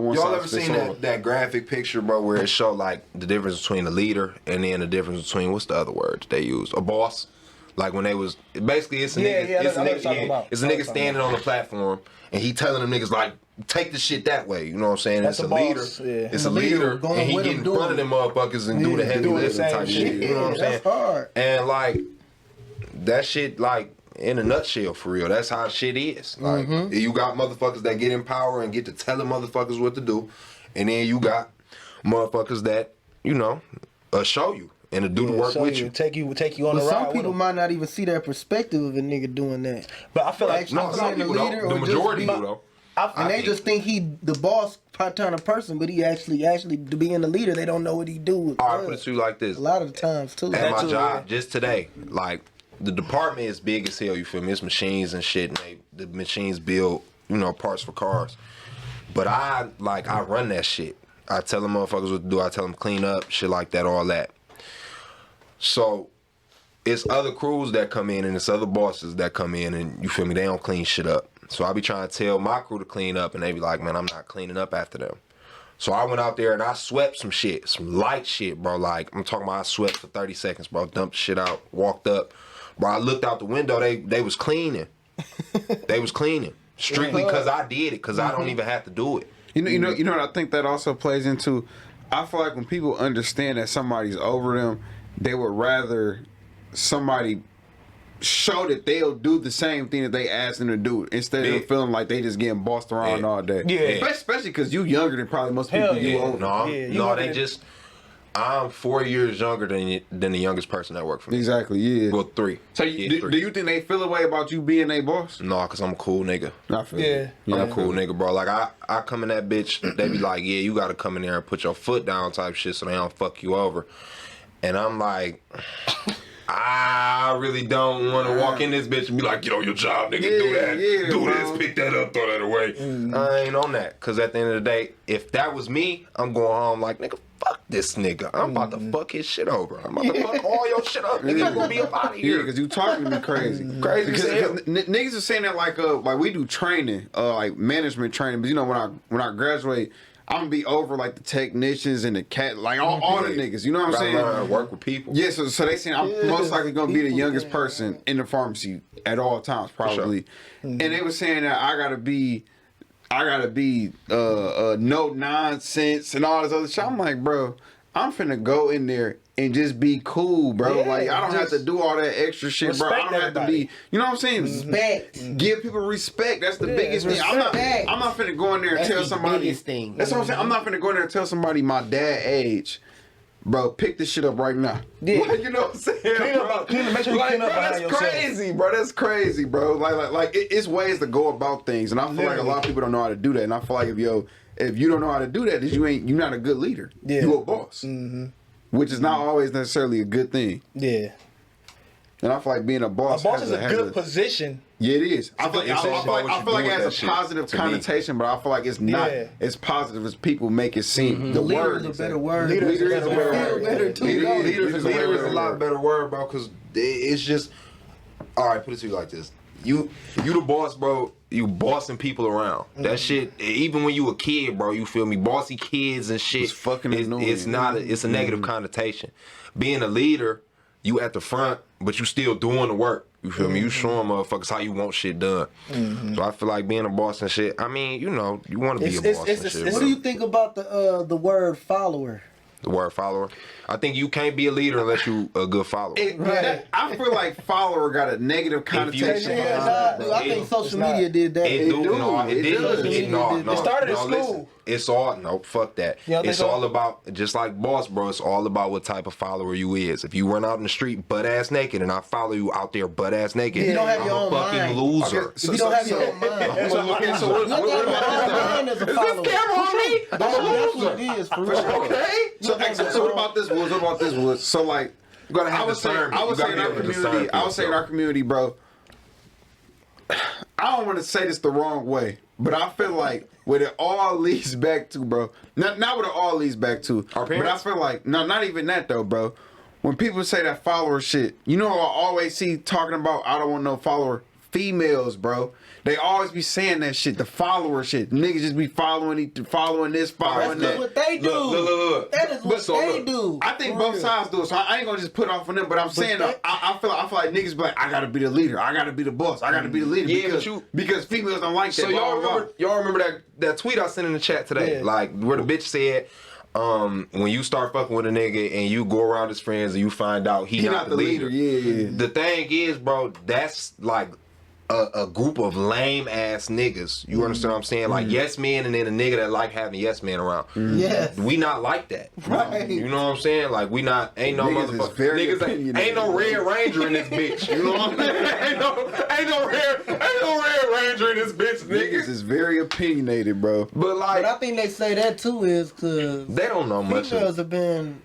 one Y'all size ever fits seen all. that graphic picture, bro, where it showed like the difference between a leader and then the difference between what's the other word they used? A boss. Like when they was basically it's a Yeah, nigga, yeah, it's a I know what nigga, you're talking about. it's a nigga standing on the platform and he telling them niggas like take the shit that way. You know what I'm saying? That's it's a the leader. boss, yeah. It's a And the leader leader, going and he with get him in doing front of them motherfuckers and do the heavy doing the lifting same type shit. shit. You know what I'm saying? That's hard. And like that shit, like in a nutshell, for real. That's how shit is. Like you got motherfuckers that get in power and get to telling motherfuckers what to do, and then you got motherfuckers that show you and to do the work So with you. take you on But the ride. some with people them. might not even see that perspective of a nigga doing that. But I feel like Actually, No, some being people leader don't. The or just majority be- do though. And they just think he the boss kind of person, but he actually to being the leader, they don't know what he do. All right, put it to you like this. A lot of the times too. At my too, job just today, like the department is big as hell. You feel me? It's machines and shit, and the machines build parts for cars. But I run that shit. I tell them motherfuckers what to do. I tell them clean up, shit like that, all that. So it's other crews that come in and it's other bosses that come in and you feel me? They don't clean shit up. So I be trying to tell my crew to clean up and they be like, man, I'm not cleaning up after them. So I went out there and I swept some shit, some light shit, bro. Like I'm talking about I swept for 30 seconds, bro. Dumped the shit out, walked up. Bro, I looked out the window, they was cleaning. They was cleaning. Strictly because I did it, because I don't even have to do it. You know what I think that also plays into. I feel like when people understand that somebody's over them, they would rather somebody show that they'll do the same thing that they asked them to do instead Yeah. of feeling like they just getting bossed around Yeah. all day. Yeah. Especially because you younger than probably most people Hell you yeah. older. No, Yeah, you no, looking they at- just. I'm 4 years younger than the youngest person that worked for me. Exactly, yeah. Well, 3. So Yeah, do 3. you think they feel a way about you being a boss? No, cause I'm a cool nigga. I feel Yeah. you. I'm a cool nigga, bro. Like I come in that bitch, they be like, yeah, you gotta come in there and put your foot down type shit so they don't fuck you over. And I'm like, I really don't want to walk in this bitch and be like, get on your job, nigga, do that, yeah, do bro. this, pick that up, throw that away. I ain't on that, cause at the end of the day, if that was me, I'm going home like, nigga, fuck this nigga. I'm about to fuck his shit over. I'm about to fuck all your shit up, nigga. You gonna be up out of Yeah, here. because you talking to me crazy. Crazy Because as hell. niggas are saying that like we do training, like management training. But you know when I graduate, I'm gonna be over like the technicians and the cat, like all the niggas. You know what I'm Gotta saying? learn how to work with people. Yeah, so they saying I'm most likely gonna be the youngest person in the pharmacy at all times, probably. And they were saying that I gotta be no nonsense and all this other shit. I'm like, bro, I'm finna go in there and just be cool, bro. Yeah, like I don't have just to do all that extra shit, bro. I respect don't have to everybody. be, you know what I'm saying? Respect. Give people respect. That's the biggest thing. respect. I'm not finna go in there and That's tell the somebody. biggest thing. That's what I'm saying. I'm not finna go in there and tell somebody my dad age. Bro, pick this shit up right now. Yeah. Like, you know what I'm saying? Clean bro? up, make sure you Like, clean up bro, behind that's yourself. crazy, bro. That's crazy, bro. Like it's ways to go about things, and I feel like a lot of people don't know how to do that. And I feel like if you don't know how to do that, then you're not a good leader. Yeah. You a boss, which is not always necessarily a good thing. Yeah. And I feel like being a boss. A boss has is a has good position. Yeah, it is. I feel like, It's all about what I you feel like do it with has that a shit, positive to me. connotation, but I feel like it's not Yeah. as positive as people make it seem. The Leader word is a better word. Leader is a better word. Feel better too. Leader don't it? is a Leader is a better lot word. better word, bro, because it's just, all right, put it to you like this. You the boss, bro. You bossing people around. That shit, even when you a kid, bro, you feel me? Bossy kids and shit. It's fucking annoying. It's not. It's a negative connotation. Being a leader, you at the front, but you still doing the work. You feel me? You showing motherfuckers how you want shit done. So I feel like being a boss and shit. I mean, you know, you want to be a It's- boss it's- and shit. it's- What bro. do you think about the word follower? The word follower. I think you can't be a leader unless you a good follower. I feel like follower got a negative connotation. Yeah, behind it, dude, I bro. think social media did that. It do, no, it it did. does. It started in no, school. listen, it's all no, fuck that. You don't think It's so? all about just like boss, bro. It's all about what type of follower you is. If you run out in the street butt ass naked, and I follow you out there butt ass naked, You don't have I'm your a own fucking mind. loser. If you don't have your own mind, Okay, so what you have your own mind as a follower. camera on me? That's what it is for real. Okay. So what about this, Woods? What about this, Woods? So like, You gotta have I would say discernment. You in gotta be our able to community. discern I would say in our yourself. community, bro. I don't want to say this the wrong way, but I feel like what it all leads back to, bro. Not what it all leads back to. Our but I parents? feel like not even that though, bro. When people say that follower shit, you know, I always see talking about I don't want no follower females, bro. They always be saying that shit, the follower shit. Niggas just be following this, following That's that. what they do. Look. That is what So they look, do. I think For both real. sides do it, so I ain't gonna just put off on them. But I'm saying, that- I feel like niggas be like, I gotta be the leader, I gotta be the boss, I gotta be the leader. Yeah, because, but you- because females don't like that. So blah, blah, blah. y'all remember that tweet I sent in the chat today? Yeah. Like where the bitch said, when you start fucking with a nigga and you go around his friends and you find out he not the leader. Yeah. The thing is, bro, that's like a group of lame ass niggas. You understand what I'm saying? Like yes men, and then a nigga that like having yes men around. Yes. We not like that. Right. You know what I'm saying? Like we not ain't no Niggas is motherfucker. very Niggas opinionated. ain't no Red Ranger in this bitch. You know what I'm saying? ain't no Red Ranger in this bitch, Niggas nigga. is very opinionated, bro. But like But I think they say that too is because they don't know much. females have been,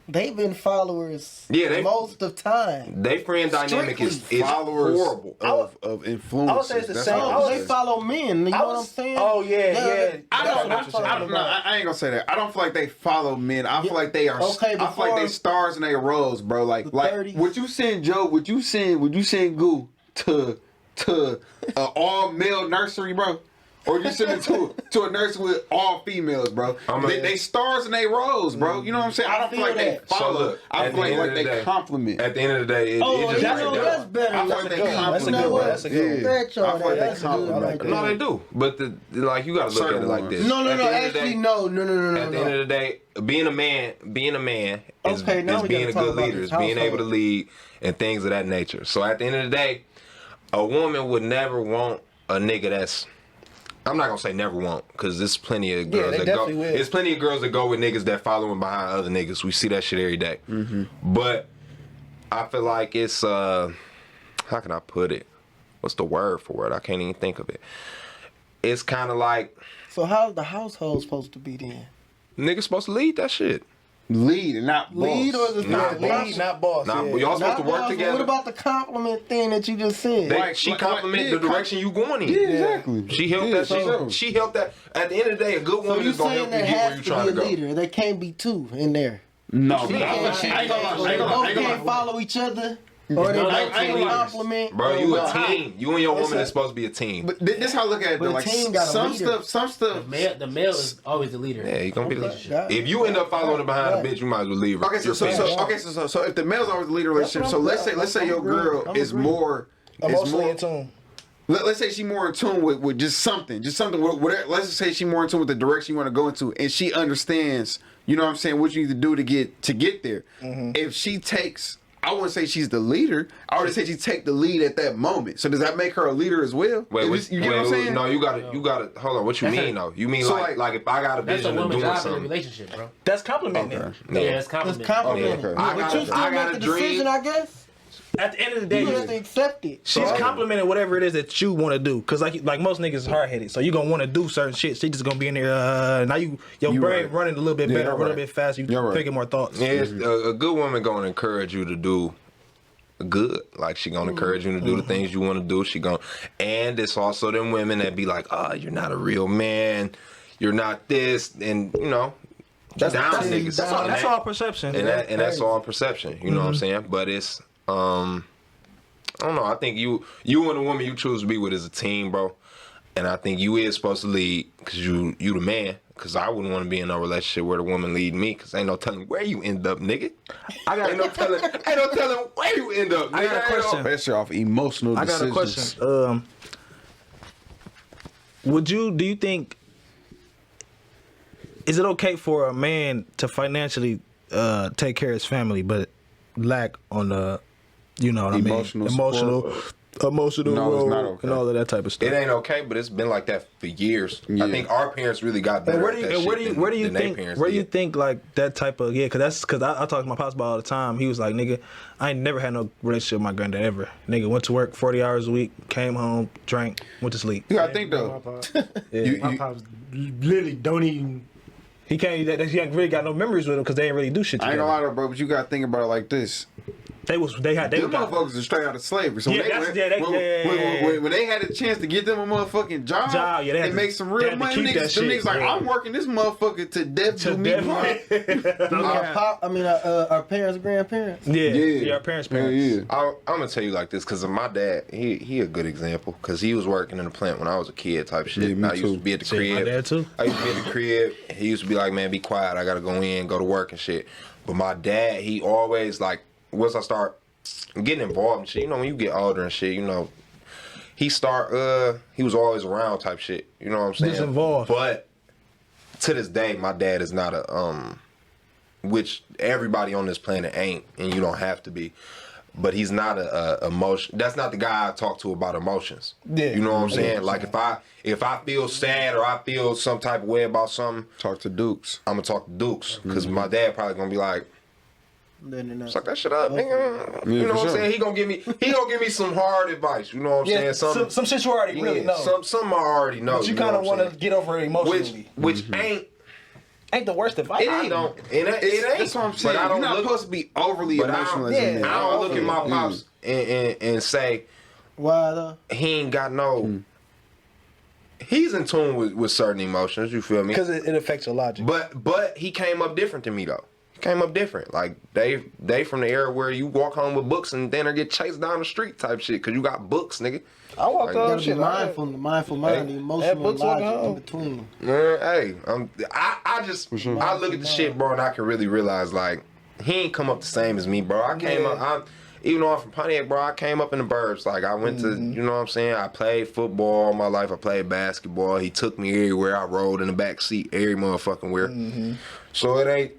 they've been followers Yeah, they- most of time. They friend dynamic is Followers horrible. of influence. I would say it's the same. Oh, they follow men. You know what I'm saying? Oh yeah. Yeah, I that's don't. what I'm talking about. I ain't gonna say that. I don't feel like they follow men. I feel like they are. Okay, I feel like they before stars in their roles, bro. Like 30s. would you send Joe? Would you send Goo to an all male nursery, bro? Or you send it to a nursery with all females, bro? They stars in their roles, bro. You know what I'm saying? I don't feel like they that. So follow. look, I at feel the end like of the they day- compliment. At the end of the day, it Oh, just you right know, there. that's better. I feel like they That's compliment. a good one. That's a good one. Stretch on I feel like that. they That's a good compliment. one right there. No, they do. But like you gotta look at it like this. No, At the end of the actually, day- no. At the end of the day, being a man is, Okay, now is we being a gotta talk good about leader, this is being able to household. lead and things of that nature. So at the end of the day, a woman would never want a nigga that's I'm not gonna say never won't, because there's plenty of girls they that go. definitely will. There's plenty of girls that go with niggas that following behind other niggas. We see that shit every day. But I feel like it's how can I put it? What's the word for it? I can't even think of it. It's kind of like So how's the household supposed to be then? niggas supposed to lead that shit. Lead and not boss. Lead or is it Not supposed to boss. lead? Not boss. Nah, yeah. y'all supposed to work boss, but together. What about the compliment thing that you just said? She Like, compliment yeah, the direction you going in. Yeah, exactly. She helped Yeah, that for shit. sure. She helped that. At the end of the day, a good so woman you is gonna saying help you there get where has you to trying be to a go. leader? There can't be two in there. No, They I ain't gonna lie. both I ain't gonna lie. can't follow each other, or they No, both I ain't can't gonna lie. compliment. Bro, you or a how? team. You and your woman a- is supposed to be a team. But this how I look at it. But Though. a Like team got a some leader. stuff. The male is always the leader. Yeah, you gonna be the Okay. leader. If you end up following behind a bitch, you might as well leave her. Okay, You're finished. so if the male's always the leader relationship, so let's say your girl is more Emotionally in tune. Let's say she's more in tune with just something whatever. Let's just say she's more in tune with the direction you want to go into, and she understands, you know what I'm saying, what you need to do to get there. If she takes, I wouldn't say she's the leader. I would say she take the lead at that moment. So does that make her a leader as well? You get what I'm saying? No, you gotta. Hold on. What you mean though? You mean So, like if I got a That's a vision of woman's doing job in a something? relationship, bro. That's complimenting. Okay. No. Yeah, it's It's compliment. complimenting. Okay. I But got you a- still I got make a the dream. decision, I guess. At the end of the day, You have to accept it. she's So, complimenting whatever it is that you want to do. Cause like most niggas is hard headed, so you gonna want to do certain shit. She just gonna be in there. Now your You brain right. running a little bit Yeah, better, you're a little right. bit faster. You You're right. thinking more thoughts. Yeah, it's, a good woman gonna encourage you to do good. Like she gonna encourage you to do the things you want to do. She gonna, and it's also them women that be like, "Oh, you're not a real man. You're not this," and you know, down niggas. That's all perception. And that's all perception. You know what I'm saying? But it's I don't know. I think you and the woman you choose to be with is a team, bro. And I think you is supposed to lead because you the man. Because I wouldn't want to be in a relationship where the woman lead me. Because ain't no telling where you end up, nigga. Ain't no telling where you end up. Nigga. I got a question. Especially off emotional I got a decisions. question. Do you think, is it okay for a man to financially take care of his family, but lack on the, you know what Emotional I mean? Emotional No, it's role not okay. and all of that type of stuff. It ain't okay, but it's been like that for years. Yeah. I think our parents really got better And where at do you, that and where do shit you, where do you than they think, parents where do you did. think like that type of, because I talk to my pops about all the time. He was like, nigga, I ain't never had no relationship with my granddad ever. Nigga went to work 40 hours a week, came home, drank, went to sleep. You gotta think My though. pops, You- my you- pops literally don't even. He can't, he ain't really got no memories with him because they ain't really do shit I ain't together. gonna lie though, bro, but you gotta think about it like this. They Them got, motherfuckers are straight out of slavery. So Yeah, when they had a chance to get them a motherfucking job, yeah, they had and to- make some they real had to money, keep that niggas, them shit, niggas like, yeah. I'm working this motherfucker to death To do me death. part. Our parents, grandparents. yeah, our parents. Hell yeah. I'm gonna tell you like this because my dad, he a good example because he was working in the plant when I was a kid type shit. Yeah, me I used too. to be at the Shit, crib. my dad too. I used to be at the crib. He used to be like, man, be quiet. I gotta go in, go to work and shit. But my dad, he always like, once I start getting involved and shit, you know, when you get older and shit, you know, he was always around type shit. You know what I'm saying? Just involved. But to this day, my dad is not a which everybody on this planet ain't, and you don't have to be. But he's not a emotion. That's not the guy I talk to about emotions. Yeah. You know what I'm saying? Like if I feel sad or I feel some type of way about something, Talk to Dukes. I'm gonna talk to Dukes because my dad probably gonna be like, Then suck that shit up, nigga. Yeah, You know for what I'm sure. saying? He gonna give me some hard advice. You know what I'm saying? some shit you already really know. Some I already know. But you know kind of what I'm want to saying? get over it emotionally. which ain't. Ain't the worst advice. I don't. It ain't. That's what I'm saying. But I You're don't not look. supposed to be overly But emotional as yeah, a man. I don't look at my pops and say Why though? he ain't got no. He's in tune with certain emotions. You feel me? Because it affects your logic. But he came up different than me though. He came up different. Like they from the era where you walk home with books and then or get chased down the street type shit because you got books, nigga. I walked Like, on Gotta be shit. mindful, the mindful mind, the emotional books walking logic in home. between. Man, hey, I just I look at the shit, bro, and I can really realize like he ain't come up the same as me, bro. I came up, even though I'm from Pontiac, bro, I came up in the burbs. Like I went to, you know what I'm saying? I played football all my life. I played basketball. He took me everywhere. I rode in the back seat every motherfucking where. So it ain't,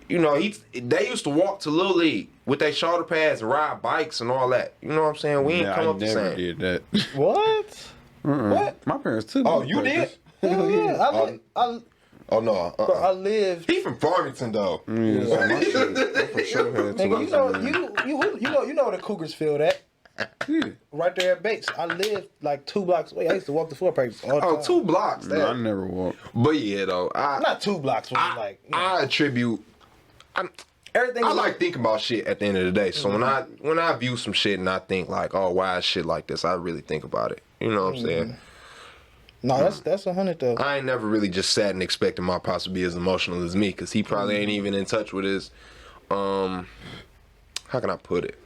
you know, they used to walk to Little League with their shoulder pads and ride bikes and all that. You know what I'm saying? We ain't come up the never same. did that. What? What? My parents took. Oh, me to you did? practice. Hell yeah. Oh no. Bro, I lived. He from Farmington though. Yeah, so my shit, I for sure had Nigga, you to. know where the Cougars field at. Yeah. Right there at Bates. I lived like 2 blocks away. I used to walk the floor practice all the Oh, time. 2 blocks. No, I never walked. But yeah, though, Not 2 blocks, but like I attribute. everything. I like thinking about shit at the end of the day. So when I view some shit and I think like, oh, why is shit like this? I really think about it. You know what I'm saying? No, that's 100 though. I ain't never really just sat and expected my pops to be as emotional as me, because he probably ain't even in touch with his, how can I put it?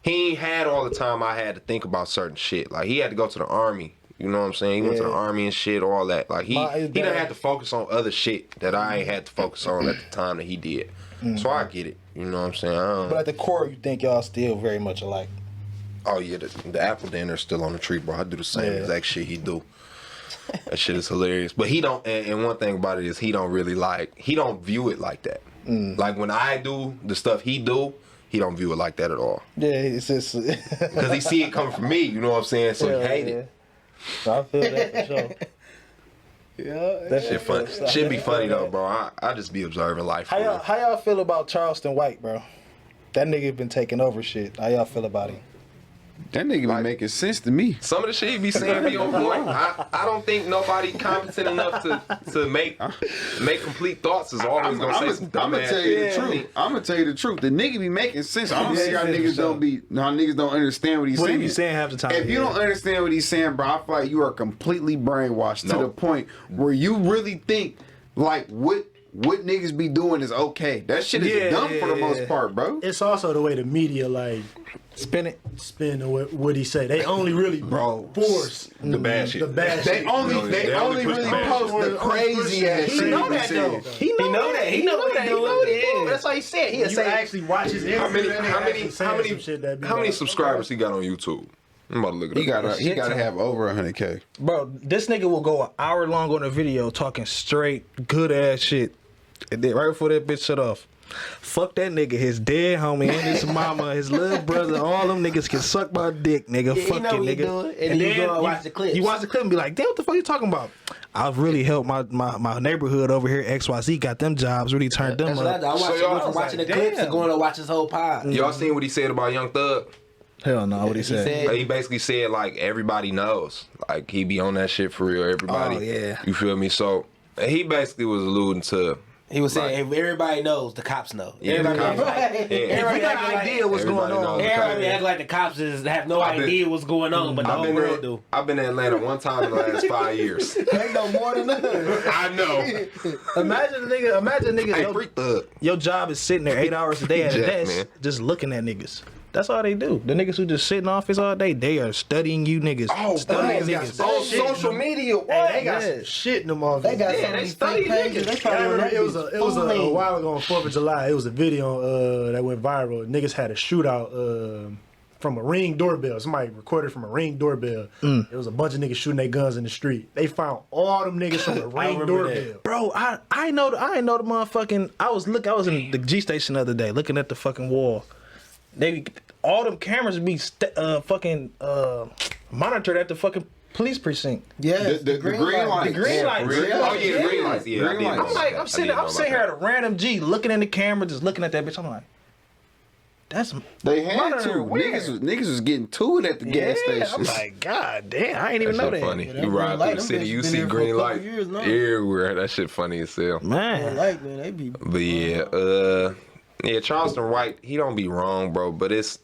He ain't had all the time I had to think about certain shit. Like, he had to go to the army. You know what I'm saying? He went to the army and shit, all that. Like, he done had to focus on other shit that I ain't had to focus on at the time that he did. So I get it. You know what I'm saying? But at the core, you think y'all still very much alike. Oh yeah, the apple dinner's still on the tree, bro. I do the same exact shit he do. That shit is hilarious. But he don't, and one thing about it is he don't view it like that. Like when I do the stuff he do, he don't view it like that at all. Yeah, it's just Because he see it coming from me, you know what I'm saying? So he hate it. I feel that for sure. Yeah. That Shit funny. Shit be funny though, bro. I just be observing life. For real. How y'all feel about Charleston White, bro? That nigga been taking over shit. How y'all feel about him? That nigga be making sense to me. Some of the shit he be saying be on point. I don't think nobody competent enough to make complete thoughts is always gonna say some I'm dumb gonna ass tell you the shit. truth. I'm gonna tell you the truth. The nigga be making sense. I don't see how niggas don't understand what he's What saying. he be saying half the time? If you don't understand what he's saying, bro, I feel like you are completely brainwashed to the point where you really think like what niggas be doing is okay. That shit is dumb for the most part, bro. It's also the way the media like spin what he say. They only really force The bad shit. the bad They shit. only push really the bad post the crazy ass He shit. know be that saying. though. He know that. He know what he doing. That's why he said. He You say actually watch his How many how many subscribers he got on YouTube? I'm about to look it He up. gotta have over 100K. Bro, this nigga will go an hour long on a video talking straight good ass shit. And then right before that bitch shut off. Fuck that nigga, his dead homie and his mama, his little brother, all them niggas can suck my dick, nigga. Yeah, Fuck he know it, what he nigga. doing, and then you go and watch the clips. You watch the clip and be like, damn, what the fuck you talking about? I've really helped my neighborhood over here, XYZ, got them jobs, really turned them That's what I up. do. I watch y'all from was watching like, the clips damn. and going to watch his whole pod. Y'all seen what he said about Young Thug? Hell no, what he said. said- He basically said like everybody knows, like he be on that shit for real. Everybody, Oh, yeah. you feel me? So he basically was alluding to. He was saying, if everybody knows, the cops know. Yeah, the Everybody cops- act like- yeah. everybody We got act an like- idea what's going Everybody knows on. the Everybody cops. act like the cops have no I've been- idea what's going on, but the whole world do. I've been in Atlanta one time in the last 5 years. They know more than us. I know. Imagine niggas, Hey, Free Thug. your job is sitting there 8 hours a day at a Jack, desk, man. just looking at niggas. That's all they do. The niggas who just sit in office all day, they are studying you niggas. Oh, studying bro, niggas. on social media. What? Hey, they got Yeah. some shit in them offices. They got so they many study fake pages. niggas. They I probably remember it was a fooling. while ago on 4th of July. It was a video that went viral. Niggas had a shootout from a Ring doorbell. Somebody recorded from a Ring doorbell. It was a bunch of niggas shooting their guns in the street. They found all them niggas from the Ring remember that. doorbell. Bro, I know the motherfucking. I was in the G station the other day looking at the fucking wall. All them cameras be monitored at the fucking police precinct. Yes, The green light. The green lights. Oh yeah, green lights. Yeah, Green I did know lights. about that. I'm I sitting did know here about at a random G looking in the camera, just looking at that bitch. I'm like, that's They had monitor to. where? Niggas was getting to it at the gas Yeah, I'm stations. like, God damn, I ain't even That know shit that. funny. that You green ride light, through the them city, bitches you been see there for a green couple light years now. everywhere. That shit funny as hell. Man, Like, man, they be. But yeah, Charleston White, he don't be wrong, bro. But it's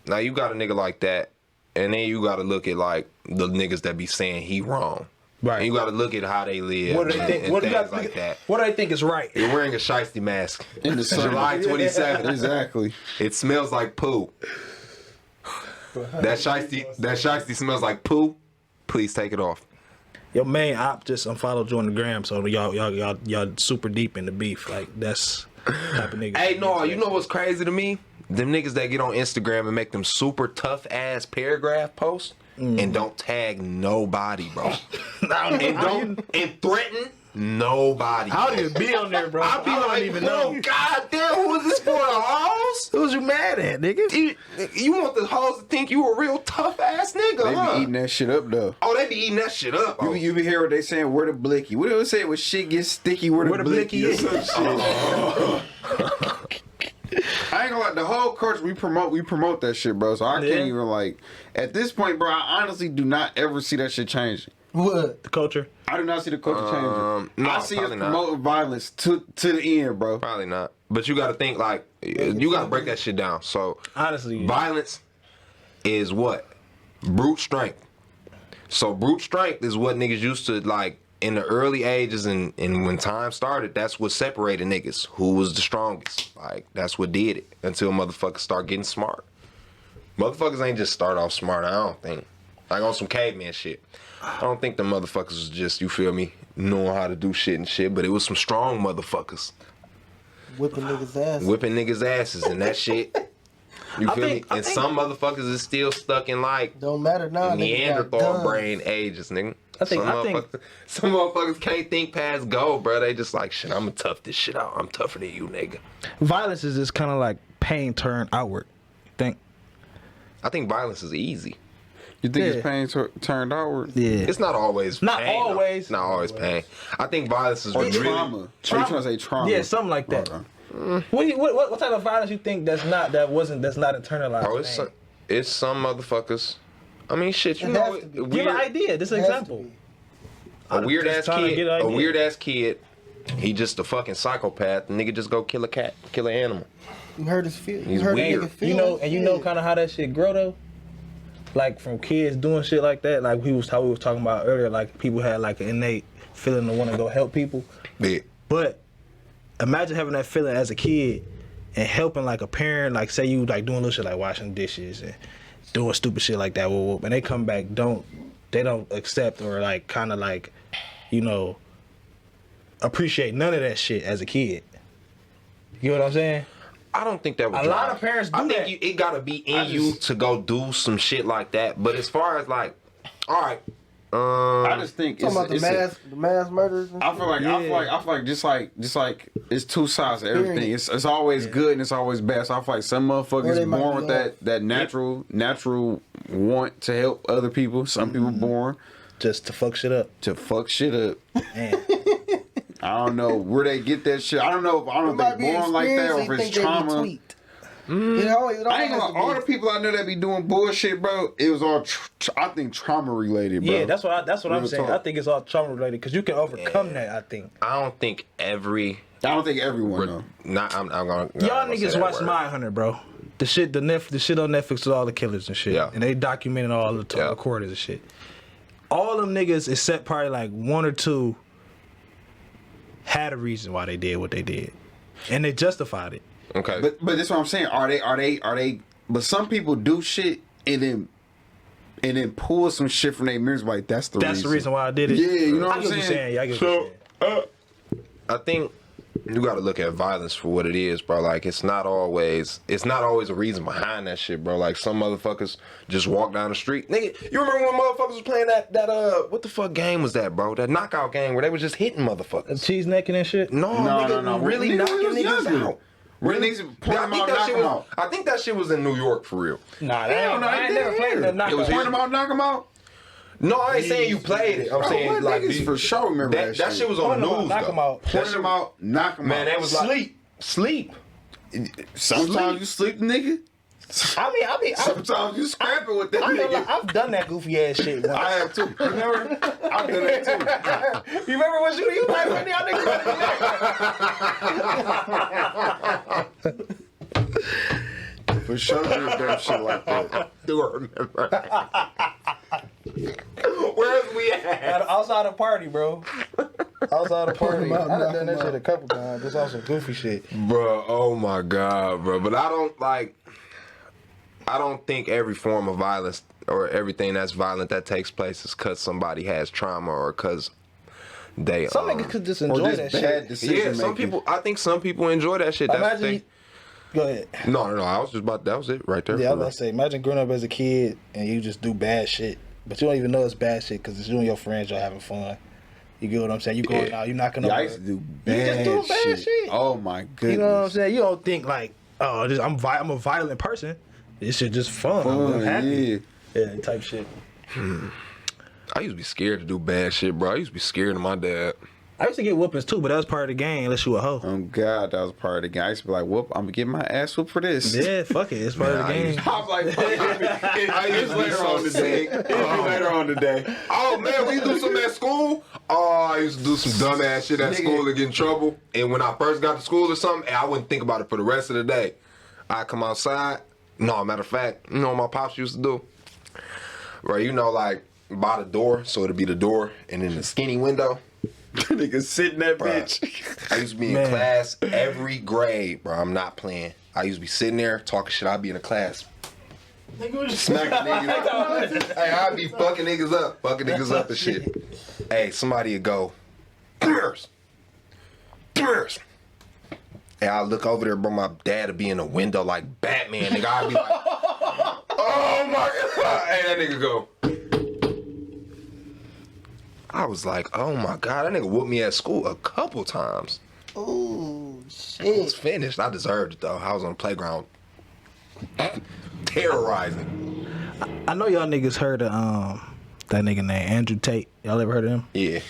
now you got a nigga like that, and then you got to look at like the niggas that be saying he wrong. Right. And you got to look at how they live. what do they think? And What do things like that. What do they think is right? You're wearing a shiesty mask. In the sun. July 27th. Exactly. It smells like poo. That shiesty smells like poo. Please take it off. Your main op just unfollowed you on the gram, so y'all super deep in the beef. Like that's the type of nigga. Hey, no, you know what's crazy to me? Them niggas that get on Instagram and make them super tough ass paragraph posts and don't tag nobody, bro. and threaten nobody. How do you be on there, bro? I be don't like, even oh, know. God damn, who is this for? The house? Who What was you mad at, nigga? You want the hoes to think you a real tough ass nigga, They huh? be eating that shit up though. Oh, they be eating that shit up. Oh. You be hearing what they saying, where the blicky? What do they say when shit gets sticky, where the blicky blicky is? Some shit. I ain't gonna lie, the whole culture we promote that shit, bro. So I Yeah. can't even like at this point, bro, I honestly do not ever see that shit changing. What? The culture. I do not see the culture changing. No, I see us probably not. promoting violence to the end, bro. Probably not. But you got to think like you got to break that shit down. So Honestly, violence is what? Brute strength. So brute strength is what niggas used to like in the early ages and when time started. That's what separated niggas. Who was the strongest? Like that's what did it until motherfuckers start getting smart. Motherfuckers ain't just start off smart. I don't think. Like on some caveman shit. I don't think the motherfuckers was just, you feel me, knowing how to do shit and shit, but it was some strong motherfuckers Whipping niggas' ass. whipping niggas' asses and that shit. You feel me? I And think- some motherfuckers is still stuck in like Don't matter now. Neanderthal brain ages, nigga. I think- Some motherfuckers can't think past go, bro. They just like, shit, I'm gonna tough this shit out. I'm tougher than you, nigga. violence is just kind of like pain turned outward. Think. I think violence is easy. You think Yeah. it's pain turned outward? Yeah. It's not always Not pain, though. always. It's not always pain. I think violence is Or really trauma. Are you trying to say trauma? Yeah, something like that. Okay. What type of violence you think that's not internalized? Oh, pain? it's some motherfuckers. I mean, shit, you It know, has to be. Give an idea. This is an Has to example. be. a weird ass just trying to kid. get an A idea. weird ass kid. He just a fucking psychopath. The nigga just go kill a cat, kill an animal. You heard his feel. He's You heard weird. a nigga feel. You know, and you know Yeah. kind of how that shit grow though. Like from kids doing shit like that, like how we was talking about earlier. Like people had like an innate feeling to want to go help people. Yeah. But imagine having that feeling as a kid and helping like a parent, like say you like doing little shit like washing dishes and doing stupid shit like that, and they come back they don't accept or like kind of like, you know, appreciate none of that shit as a kid. You know what I'm saying? I don't think that would A drive. lot of parents do I think that. it gotta be in you to go do some shit like that. But as far as like, all right, I just think Talking about the mass murders. And I feel like I feel like just like it's two sides of everything. Period. It's always good and it's always bad. So I feel like some Or they motherfuckers might born be with that natural want to help other people. Some people born Just to fuck shit up. to fuck shit up. Man. I don't know where they get that shit. I don't know if might they be born like that or if experience, it's they think they be trauma. tweaked. It always I ain't gonna lie, all the people I know that be doing bullshit, bro. It was all I think trauma related, bro. Yeah, that's what I'm Real saying. talk. I think it's all trauma related because you can overcome that. I think I don't think every. I don't think everyone though. Not. I'm gonna. y'all niggas watch Mindhunter, bro. The shit on Netflix with all the killers and shit, Yeah. and they documented all the Yeah. recordings and shit. All them niggas, except probably like one or two, had a reason why they did what they did, and they justified it. Okay. But that's what I'm saying. Are they? But some people do shit and then pull some shit from their mirrors. Like that's the reason why I did it. Yeah, you know what I I'm get what you're saying? saying. Yeah, I get what you're saying. I think you got to look at violence for what it is, bro. Like it's not always a reason behind that shit, bro. Like some motherfuckers just walk down the street. Nigga, you remember when motherfuckers was playing that what the fuck game was that, bro? That knockout game where they was just hitting motherfuckers. Cheese necking and shit. No, nigga, no. really Nigga, knocking we was niggas younger. out. When niggas point I them think out, that knock shit them was. out. I think that shit was in New York for real. Nah, Hell no, I ain't never played that It was knockout. Point them out, knock them out. No, I ain't saying you played it. I'm Bro, saying what like niggas for sure remember that that shit. shit was on Point 'em out, news. knock 'em though. out. That Point shit- them out, knock them out. Man, that was like sleep. Sometimes you sleep, nigga. I mean, Sometimes you scrapping with that I ain't gonna lie, nigga. I've done that goofy ass shit once. I have too. You remember? I've done that too. You remember when you like when y'all niggas For sure, did dumb shit like that. Do I remember? Where's we at? outside the party, bro? Outside the party. him out, I done knock done him that shit out. a couple times. This also goofy shit. Bro, oh my God, bro. But I don't think every form of violence or everything that's violent that takes place is because somebody has trauma or because they Some niggas could just Or enjoy just that bad shit. decision yeah, some making. people. I think some people enjoy that shit. That's Imagine the you, thing. go ahead. No. I was just about. That was it right there. Yeah, I for was real. about to say, imagine growing up as a kid and you just do bad shit, but you don't even know it's bad shit because it's you and your friends, y'all having fun. You get what I'm saying? You going out, you knocking Yeah, over. I used to do just bad, do bad shit. Oh my goodness. You know what I'm saying? You don't think like oh, I'm a violent person. This shit just fun. I'm happy. Yeah, type shit. I used to be scared to do bad shit, bro. I used to be scared of my dad. I used to get whoopings too, but that was part of the game. Unless you a hoe. Oh God, that was part of the game. I used to be like, "Whoop, I'm gonna get my ass whooped for this." Yeah, fuck it. It's part of the game. I was like, I used later on today. Later on today. Oh man, we do something at school. Oh, I used to do some dumb ass shit at school to get in trouble. And when I first got to school or something, I wouldn't think about it for the rest of the day. I come outside. No, matter of fact, you know what my pops used to do? Right, you know, like by the door, so it'd be the door and then the skinny window. Nigga sit in that Bruh. bitch. I used to be in class every grade, bro. I'm not playing. I used to be sitting there talking shit. I'd be in the class. Smacking niggas. Hey, I'd be fucking niggas up and shit. Hey, somebody would go, Pierce. And I look over there, bro, my dad would be in the window like Batman, nigga. I'd be like, oh my God. Hey, that nigga go. I was like, oh my God, that nigga whooped me at school a couple times. Oh It shit. was finished. I deserved it though. I was on the playground terrorizing. I know y'all niggas heard of that nigga named Andrew Tate. Y'all ever heard of him? Yeah.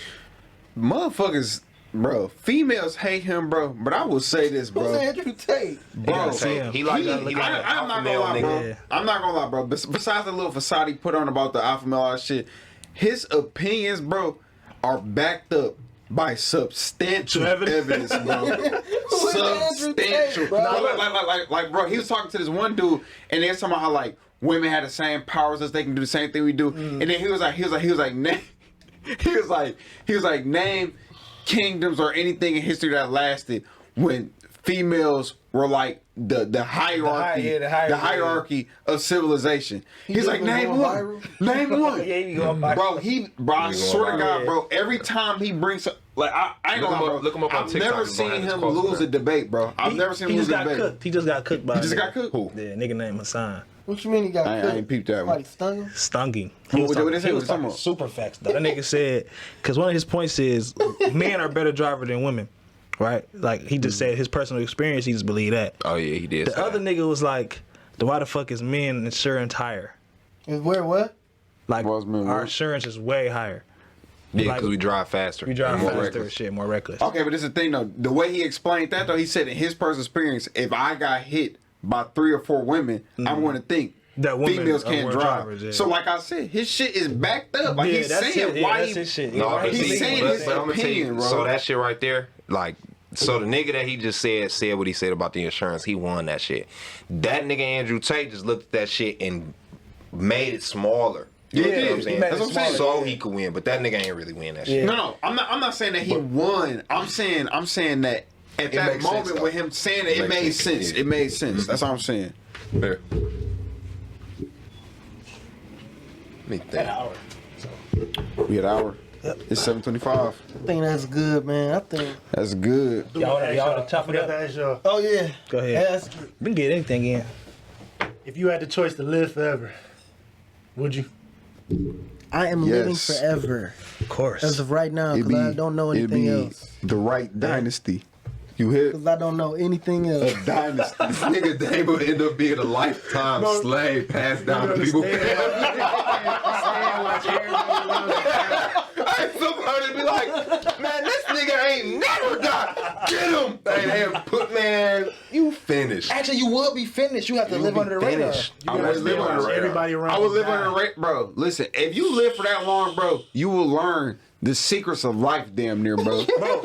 Motherfuckers, bro. Females hate him, bro. But I will say this, Who's bro. Andrew Tate? Bro, He like I'm an not alpha gonna male lie, bro. nigga. Yeah. I'm not gonna lie, bro. Besides the little facade he put on about the alpha male all that shit, his opinions, bro, are backed up by substantial evidence, bro. Substantial. Bro? Like, bro, he was talking to this one dude, and they was talking about how like women had the same powers as they can do the same thing we do, and then he was like, name kingdoms or anything in history that lasted when females were like the hierarchy, the hierarchy of civilization. He's like, been name going one, viral? name one. Yeah, you going viral. Bro, I You swear going to God, viral. bro, every time he brings up, like, I ain't Look gonna him lie, up- bro. look him up on I've TikTok never and go ahead seen and him post lose that. a debate, bro. I've never seen him lose a debate. Cooked. He just got cooked by. He just a got nigga. cooked? Who? Yeah, nigga named Hassan. What you mean he got I cooked? ain't peeped that one. Somebody stung him? Stunking. What they say? He What was they talking talking about? super facts though. That nigga said, because one of his points is men are better driver than women, right? Like he just said his personal experience. He just believed that. Oh yeah, he did. The other nigga was like, "Then why the fuck is men insurance higher? Is where what? Like Why is men our what? insurance is way higher. Yeah, like- because we drive faster. We drive More faster, reckless. shit, more reckless. Okay, but this is the thing though. The way he explained that though, he said in his personal experience, if I got hit by 3 or 4 women, I'm going to think That women females are can't worse drive. drivers, yeah. So like I said, his shit is backed up. Like Yeah, he's that's saying it. Yeah, why that's he. his shit. No, Yeah, but he's see, saying but, his but I'm gonna tell you, opinion, bro. so that shit right there, like, so the nigga that he just said what he said about the insurance, he won that shit. That nigga Andrew Tate just looked at that shit and made it smaller. You know Yeah, what I'm saying? he made it That's smaller. so he could win, but that nigga ain't really win that shit. No, I'm not saying that he won. I'm saying that at that makes sense, moment though. with him saying it, it Makes made sense, sense. yeah. It made sense. That's all I'm saying. Fair. Let me think. We had an hour. It's 7:25. I think that's good, man. I think. That's good. Y'all wanna chop it I forgot up? to ask y'all, Oh yeah. Go ahead. Ask it. We can get anything in. if you had the choice to live forever, would you? I am living Yes. forever Of course. as of right now It'd because I don't know anything else. the right dynasty. You hit Because I don't know anything else. dynasty. This nigga Dave will end up being a lifetime slave passed down to people. Somebody be like, man, this nigga ain't never died. Get him. Man, you finished. Actually, you would be finished. You have to live under the radar. I would live on the radar. Everybody around I would you live die. on the radar, bro. Listen, if you live for that long, bro, you will learn the secrets of life, damn near, bro. Bro,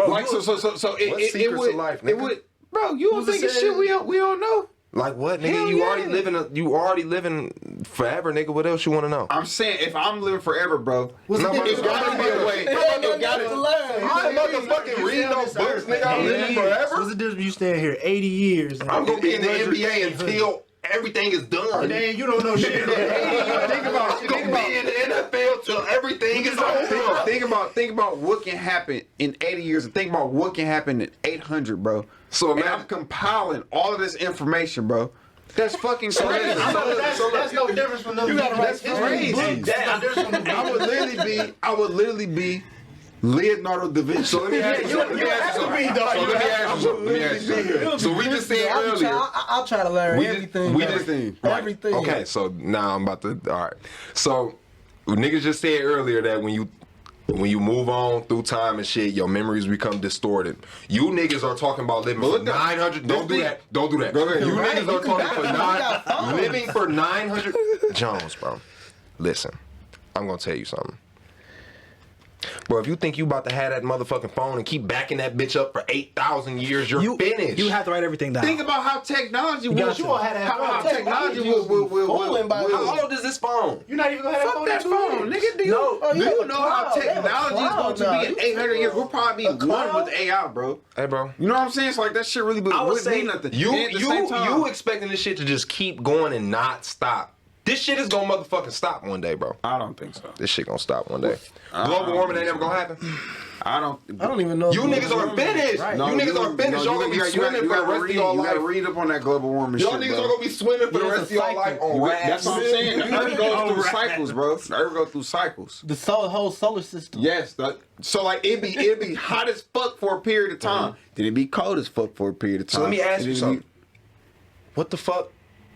Like so, What it secrets would, of life, it nigga? would, bro. You don't think it's shit we don't know? Like what, nigga? Hell You yeah. already living forever, nigga. What else you want to know? I'm saying if I'm living forever, bro, What's no, the it's difference? gotta be a way. It gotta- to learn. I ain't motherfucking reading no books, nigga. I'm living 80 years. forever. What's the difference? You staying here 80 years. and I'm gonna be in the 800 NBA until everything is done. Man, you don't know shit. Think about I'm gonna be in the NFL till everything is over. think about what can happen in 80 years, and think about what can happen in 800, bro. So And I'm imagine, compiling all of this information, bro. That's fucking crazy. That's no difference from them. That's crazy. That's no difference from them. I would literally be Leonardo da Vinci. So let me ask you something. So we just said earlier. I'll try to learn We just- everything. we bro. just- Right. Everything. Okay, so now I'm about to. All right. So niggas just said earlier that when you move on through time and shit, your memories become distorted. You niggas are talking about living for look at- 900. Don't do this that. Don't do that. Go ahead. You Right, niggas you are talking for got phones. living for 900. Jones, bro. Listen, I'm gonna tell you something. Bro, if you think you about to have that motherfucking phone and keep backing that bitch up for 8,000 years, you're finished. You have to write everything down. Think about how technology will. got to. How technology will. Fooling by How old is this phone? You're not even gonna have Fuck that phone, nigga. Do you, Oh, do you you have a know how cloud. They have a technology is cloud going now. to be in 800 years? We'll probably be one cloud? with AI, bro. Hey, bro. You know what I'm saying? It's like that shit really I would wouldn't say mean nothing. you And at the same time, you expecting this shit to just keep going and not stop. This shit is gonna motherfucking stop one day, bro. I don't think so. This shit gonna stop one day. I Global don't warming think ain't never gonna happen. I don't even know. You niggas are finished. Right. You niggas are finished. Y'all gonna be swimming for the rest of your You gotta life. read up on that global warming Y'all shit, niggas bro. are gonna be swimming for the Yeah, rest it's of a your life cycle. on rafts. That's what I'm saying. The Earth goes through cycles, bro. The Earth goes through cycles. The whole solar system. Yes. So like it'd be hot as fuck for a period of time. Then it'd be cold as fuck for a period of time. So let me ask And you then something. What the fuck?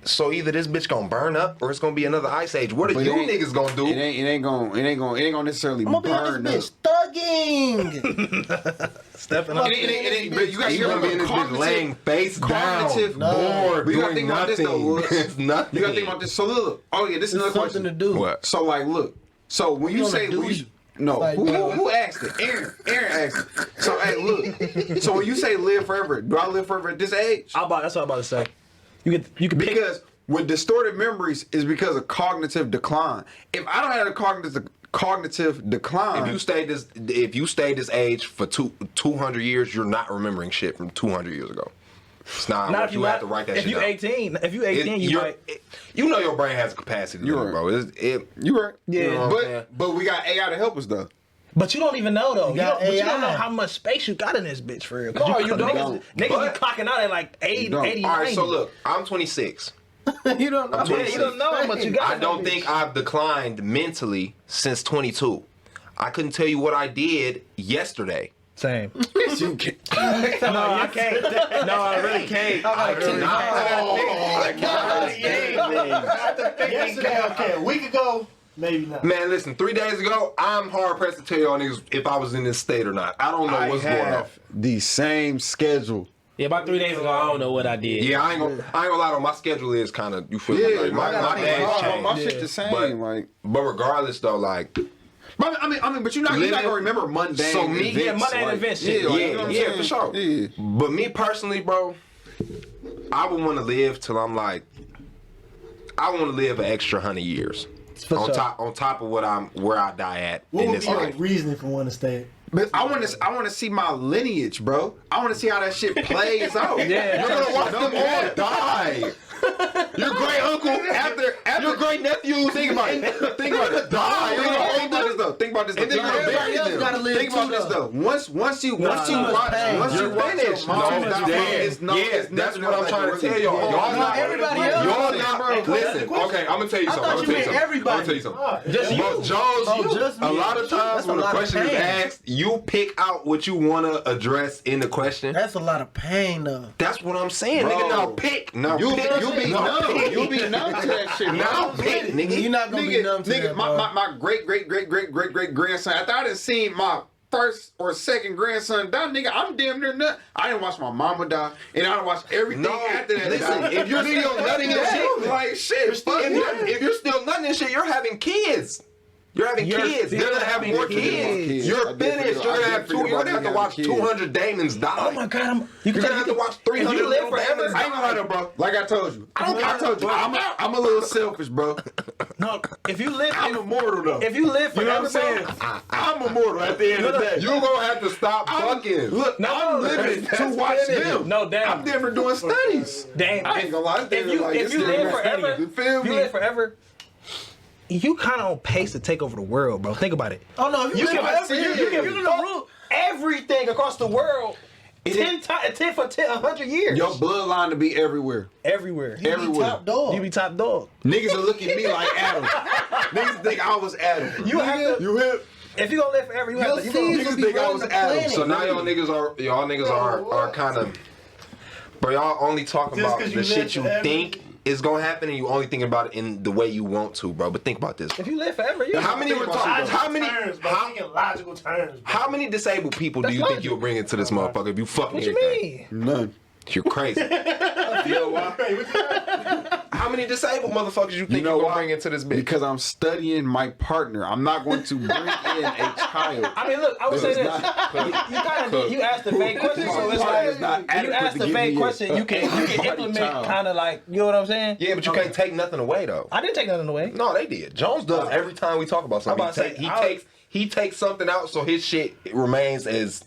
So either this bitch gonna burn up or it's gonna be another ice age. What are But you it ain't- niggas gonna do? It ain't gonna necessarily I'm gonna be burn on up. this bitch thugging. Stepping up. But you got You gonna be in this bitch laying face cognitive down, bored, But you gotta doing think about this nothing. though, Woods. It's nothing. You gotta think about this. So look. Oh yeah, this is another Something question. to do. What? So like, look. So when you on say a duty. no, Like, who asked it? Aaron asked it. So hey, look. So when you say live forever, do I live forever at this age? That's what I'm about to say. You can pick. Because with distorted memories is because of cognitive decline. If I don't have a cognitive decline, If you stay this age for 200 years, you're not remembering shit from 200 years ago. It's not. Not if you have to write that if shit you down. 18. If you 18, you might. You know your brain has a capacity to You're do it, bro. you right. Yeah. You know what I'm saying? But we got AI to help us though. But you don't even know though. You got don't, but you don't AI. know how much space you got in this bitch for real. No, you don't. Niggas But- be clocking out at like 80, don't. 80 All right, 90. so look, I'm 26. You don't know. Yeah, you don't know how much you got. I in don't that think bitch. I've declined mentally since 22. I couldn't tell you what I did yesterday. Same. You can- No, I can't. No, I really can't. I cannot. Yesterday, okay, a week ago, maybe not. Man, listen, 3 days ago, I'm hard pressed to tell y'all niggas if I was in this state or not. I don't know I what's going on. have the same schedule. Yeah, about 3 days ago, I don't know what I did. Yeah, I ain't gonna lie though. My schedule is kind of, you feel me? Yeah, Like, my days change. my shit the same. But- like, But regardless though, like, but I mean, but you're not gonna remember mundane. So me- events, yeah, mundane events shit. like, Yeah, you know what I'm yeah, saying? for sure. Yeah. but me personally, bro, I would want to live till I'm like, I want to live an extra 100 years For sure. on top of where I die at What in would this be your life. reasoning for wanting to stay? But I want to see my lineage, bro. I want to see how that shit plays out. Yeah. You're gonna watch them all die. Your great uncle, after your great nephews, think about it. Think about it. Die. You're gonna Think about this though. Think about this. And then Think you're about gonna bury this. them. Gotta live Think about too, this though. though. Once you watch You're finished. your mom die, Yes, it's that's nothing what I'm else trying to like tell really- y'all. Y'all No, not everybody else. Y'all Hey, not. Listen, okay, I'm gonna tell you something. thought I'm you gonna tell you meant something. everybody. I'm gonna tell you something. Just you. But Jones, Oh, just a me. lot of times That's a when the lot of question is pain. asked, you pick out what you want to address in the question. That's a lot of pain, though. That's what I'm saying, Bro. nigga. Now pick. Now You pick. be Now numb. pick. You be numb to that shit. Now bro. pick, nigga. You're not gonna be numb to that, bro. my great grandson. After I done seen my first or second grandson die, nigga, I'm damn near nut. I didn't watch my mama die, and I didn't watch everything No, after that. listen, die. if you're still nutting and shit, like shit, fuck if you're still nutting and shit, you're having kids. You're having You're kids. They're gonna have more kids. You're finished. You're gonna have two. You're gonna have to watch 200 Damons die. Oh my god, You're gonna have to watch 300 If you live little forever, Damons I ain't gonna lie though, bro. Like I told you, I'm a little selfish, bro. No, if you live, I'm immortal though. if you live You know forever, what I'm saying? I'm immortal at the end of the day. You're gonna have to stop fucking. Look, No, I'm living that's to watch finished. them. No, damn. I'm different doing studies. damn. I ain't gonna lie. If you live forever, you feel if you me? live forever, you kind of on pace to take over the world, bro. Think about it. Oh, no, if You live can, forever, you can fuck everything across the world 10 for 100 years. Your bloodline to be everywhere. Everywhere. you be everywhere. top dog. You be top dog. Niggas are looking at me like Adam. Niggas think I was Adam. You have to. You hip? If you gonna live forever, you have Your to. You seeds gonna, will be think I running was the Adam. planet. So now y'all niggas are kind of, but y'all only talking Just about 'cause the you shit live you forever. think is gonna happen, and you only thinking about it in the way you want to, bro. But think about this. if you live forever, you. How many were talking? How many? Terms, bro. Thinking logical terms. Bro. How many disabled people do That's you think logic. you'll bring into this motherfucker if you fucking What you everything? mean? None. You're crazy. How many disabled motherfuckers you think know you gonna why? bring into this bitch? Because I'm studying my partner. I'm not going to bring in a child. I mean, look, I would say It's this. not- You kind of you asked the fake question, so it's Partner is like not you adequate asked to the give fake me question. You can body implement child. kind of like you know what I'm saying. Yeah, but you can't take nothing away though. I didn't take nothing away. No, they did. Jones does every time we talk about something. I'm about to say, He takes something out so his shit remains as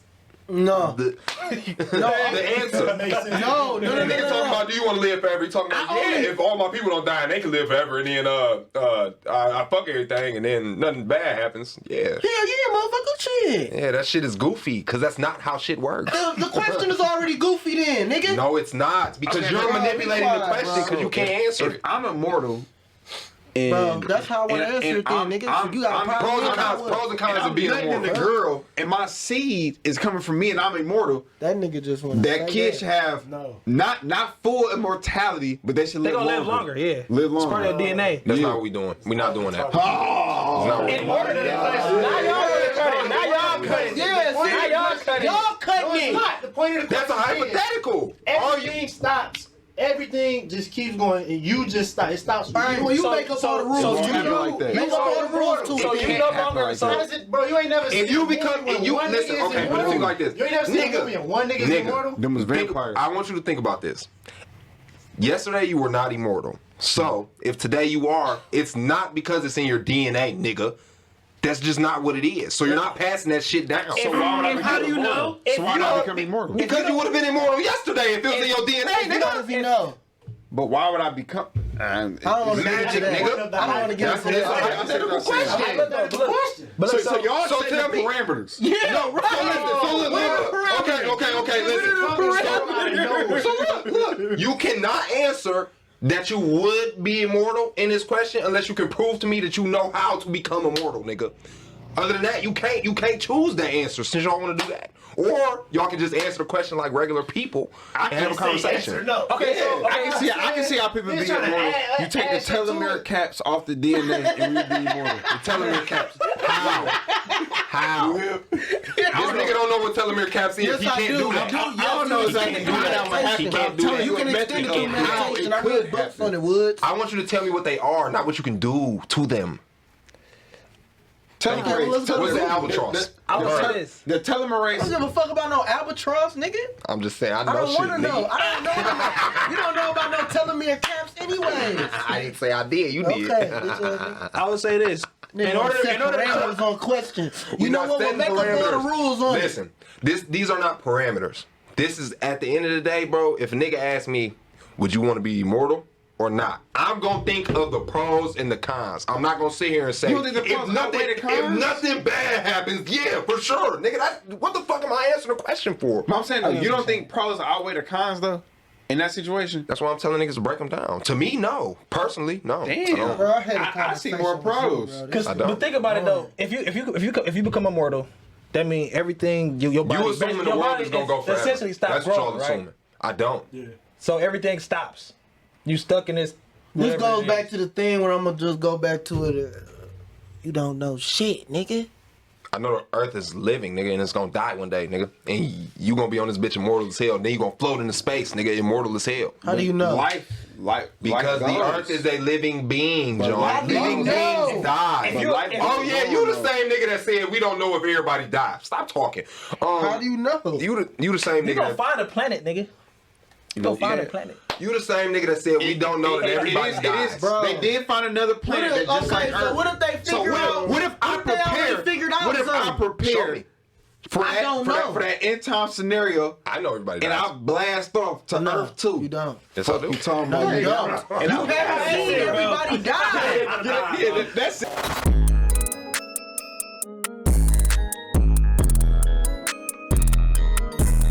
No. the answer. No, no, no, no, Nigga no, talking no. about, do you want to live forever? He talking about, if all my people don't die and they can live forever, and then I fuck everything and then nothing bad happens. Yeah. Hell yeah, motherfucker, shit. Yeah, that shit is goofy because that's not how shit works. The question is already goofy then, nigga. No, it's not because Okay, you're bro, manipulating be the quiet, question bro. because you can't answer If it. I'm immortal, and Bro, that's how I want to and- answer and it then, I'm- nigga. I'm- You got a I'm- problem. Pros and with cons, that? pros and cons and of I'm being nutting in immortal. the girl, and my seed is coming from me, and I'm immortal. That nigga just want That kid should have No. not full immortality, but they should They live gonna longer. live longer, yeah. Live It's part longer. of their DNA. That's not what we doing. We're not doing that. Oh, That's not what we doing. Now y'all cut it. Now y'all cut it. Yeah, Now see, y'all cut it. y'all cut No, me. it's not. The point of the That's a question is, hypothetical. Are you? everything stops. Everything just keeps going, and you just stop. It stops. All right, well, you So- make up so- all the rules. so you it won't happen like that. make up all the rules too. So It you can't no happen longer. like So that. How does it, bro? You ain't never. If seen you a movie become, where and you one listen, nigga is okay, put it to immortal. you like this. You ain't never seen a movie and one nigga is immortal. Them was Think- vampires. I want you to think about this. Yesterday you were not immortal. So if today you are, it's not because it's in your DNA, nigga. That's just not what it is. So you're not passing that shit down. So why would I And how become do you immortal? know? So why not become immortal? Because you would have been immortal yesterday if it was in your DNA, You know if nigga. you know. But why would I become? I don't want to get Magic, into that. nigga. I don't want to get into That's a that. hypothetical question. But So, look, so y'all so setting tell the me- parameters. Yeah, So listen, okay, listen. So look, you cannot answer that you would be immortal in this question unless you can prove to me that you know how to become immortal, nigga. Other than that, you can't choose the answer since y'all want to do that. Or y'all can just answer the question like regular people and have a conversation. No. okay, so I can see how people be He's trying to immortal. add- You take add the shit to telomere it. caps off the DNA and you be immortal. The telomere caps. How? This nigga don't know what telomere caps is. Yes, He I can't do. do that. I don't know exactly He how that would happen. He can't do that. You can extend it through meditation. I read books on it, Woods. I want you to tell me what they are, not what you can do to them. Okay, well, let's go What's to the Google. albatross? I would say this. The I don't telomerase. give a fuck about no albatross, nigga. I'm just saying, I I know don't shit, want to know. nigga. I don't know. You don't know about no telomere caps anyways. I didn't say I did. You did. Okay, bitch ass nigga. I would say this. In order parameters on question. You We're know not what? We'll setting make up all the parameters. rules on it. Listen, these are not parameters. This is at the end of the day, bro. If a nigga asks me, would you want to be immortal or not? I'm gonna think of the pros and the cons. I'm not gonna sit here and say You don't think the pros outweigh the cons? if nothing bad happens, yeah, for sure, nigga. What the fuck am I answering the question for? I'm saying though, you don't think pros outweigh the cons though in that situation? That's why I'm telling niggas to break them down. To me, no. Personally, no. I Damn. don't. Bro, I had a I see conversation more with you, pros. bro. Cause, I don't. but think about it though. If you become immortal, that means everything your body. You assuming the your world body is gonna go forever. essentially stop That's what growing, y'all right? assuming. I don't. So everything stops. You stuck in this. This whatever goes it back is. to the thing where I'm gonna just go back to it. You don't know shit, nigga. I know the earth is living, nigga, and it's gonna die one day, nigga. And you gonna be on this bitch immortal as hell. Then you gonna float into space, nigga, immortal as hell. How do you know? Life, Because the goes. earth is a living being, John. how do you Living know? beings die. But life Oh goes yeah, on, you the though. same nigga that said we don't know if everybody dies. Stop talking. How do you know? You the same You nigga. gonna that- find a planet, nigga. You gonna find a planet. You the same nigga that said we don't know that everybody dies. bro. They did find another planet that just like so Earth. what if they So figure out? what if I what they already prepare? figured out What if I something? Show prepare me. for I that don't for know. that for that end time scenario? I know everybody And dies. I blast off to No, Earth too. you don't. Yes, I Fuck do. you talking No, about? you don't. And You haven't seen everybody die. Yeah, that's it.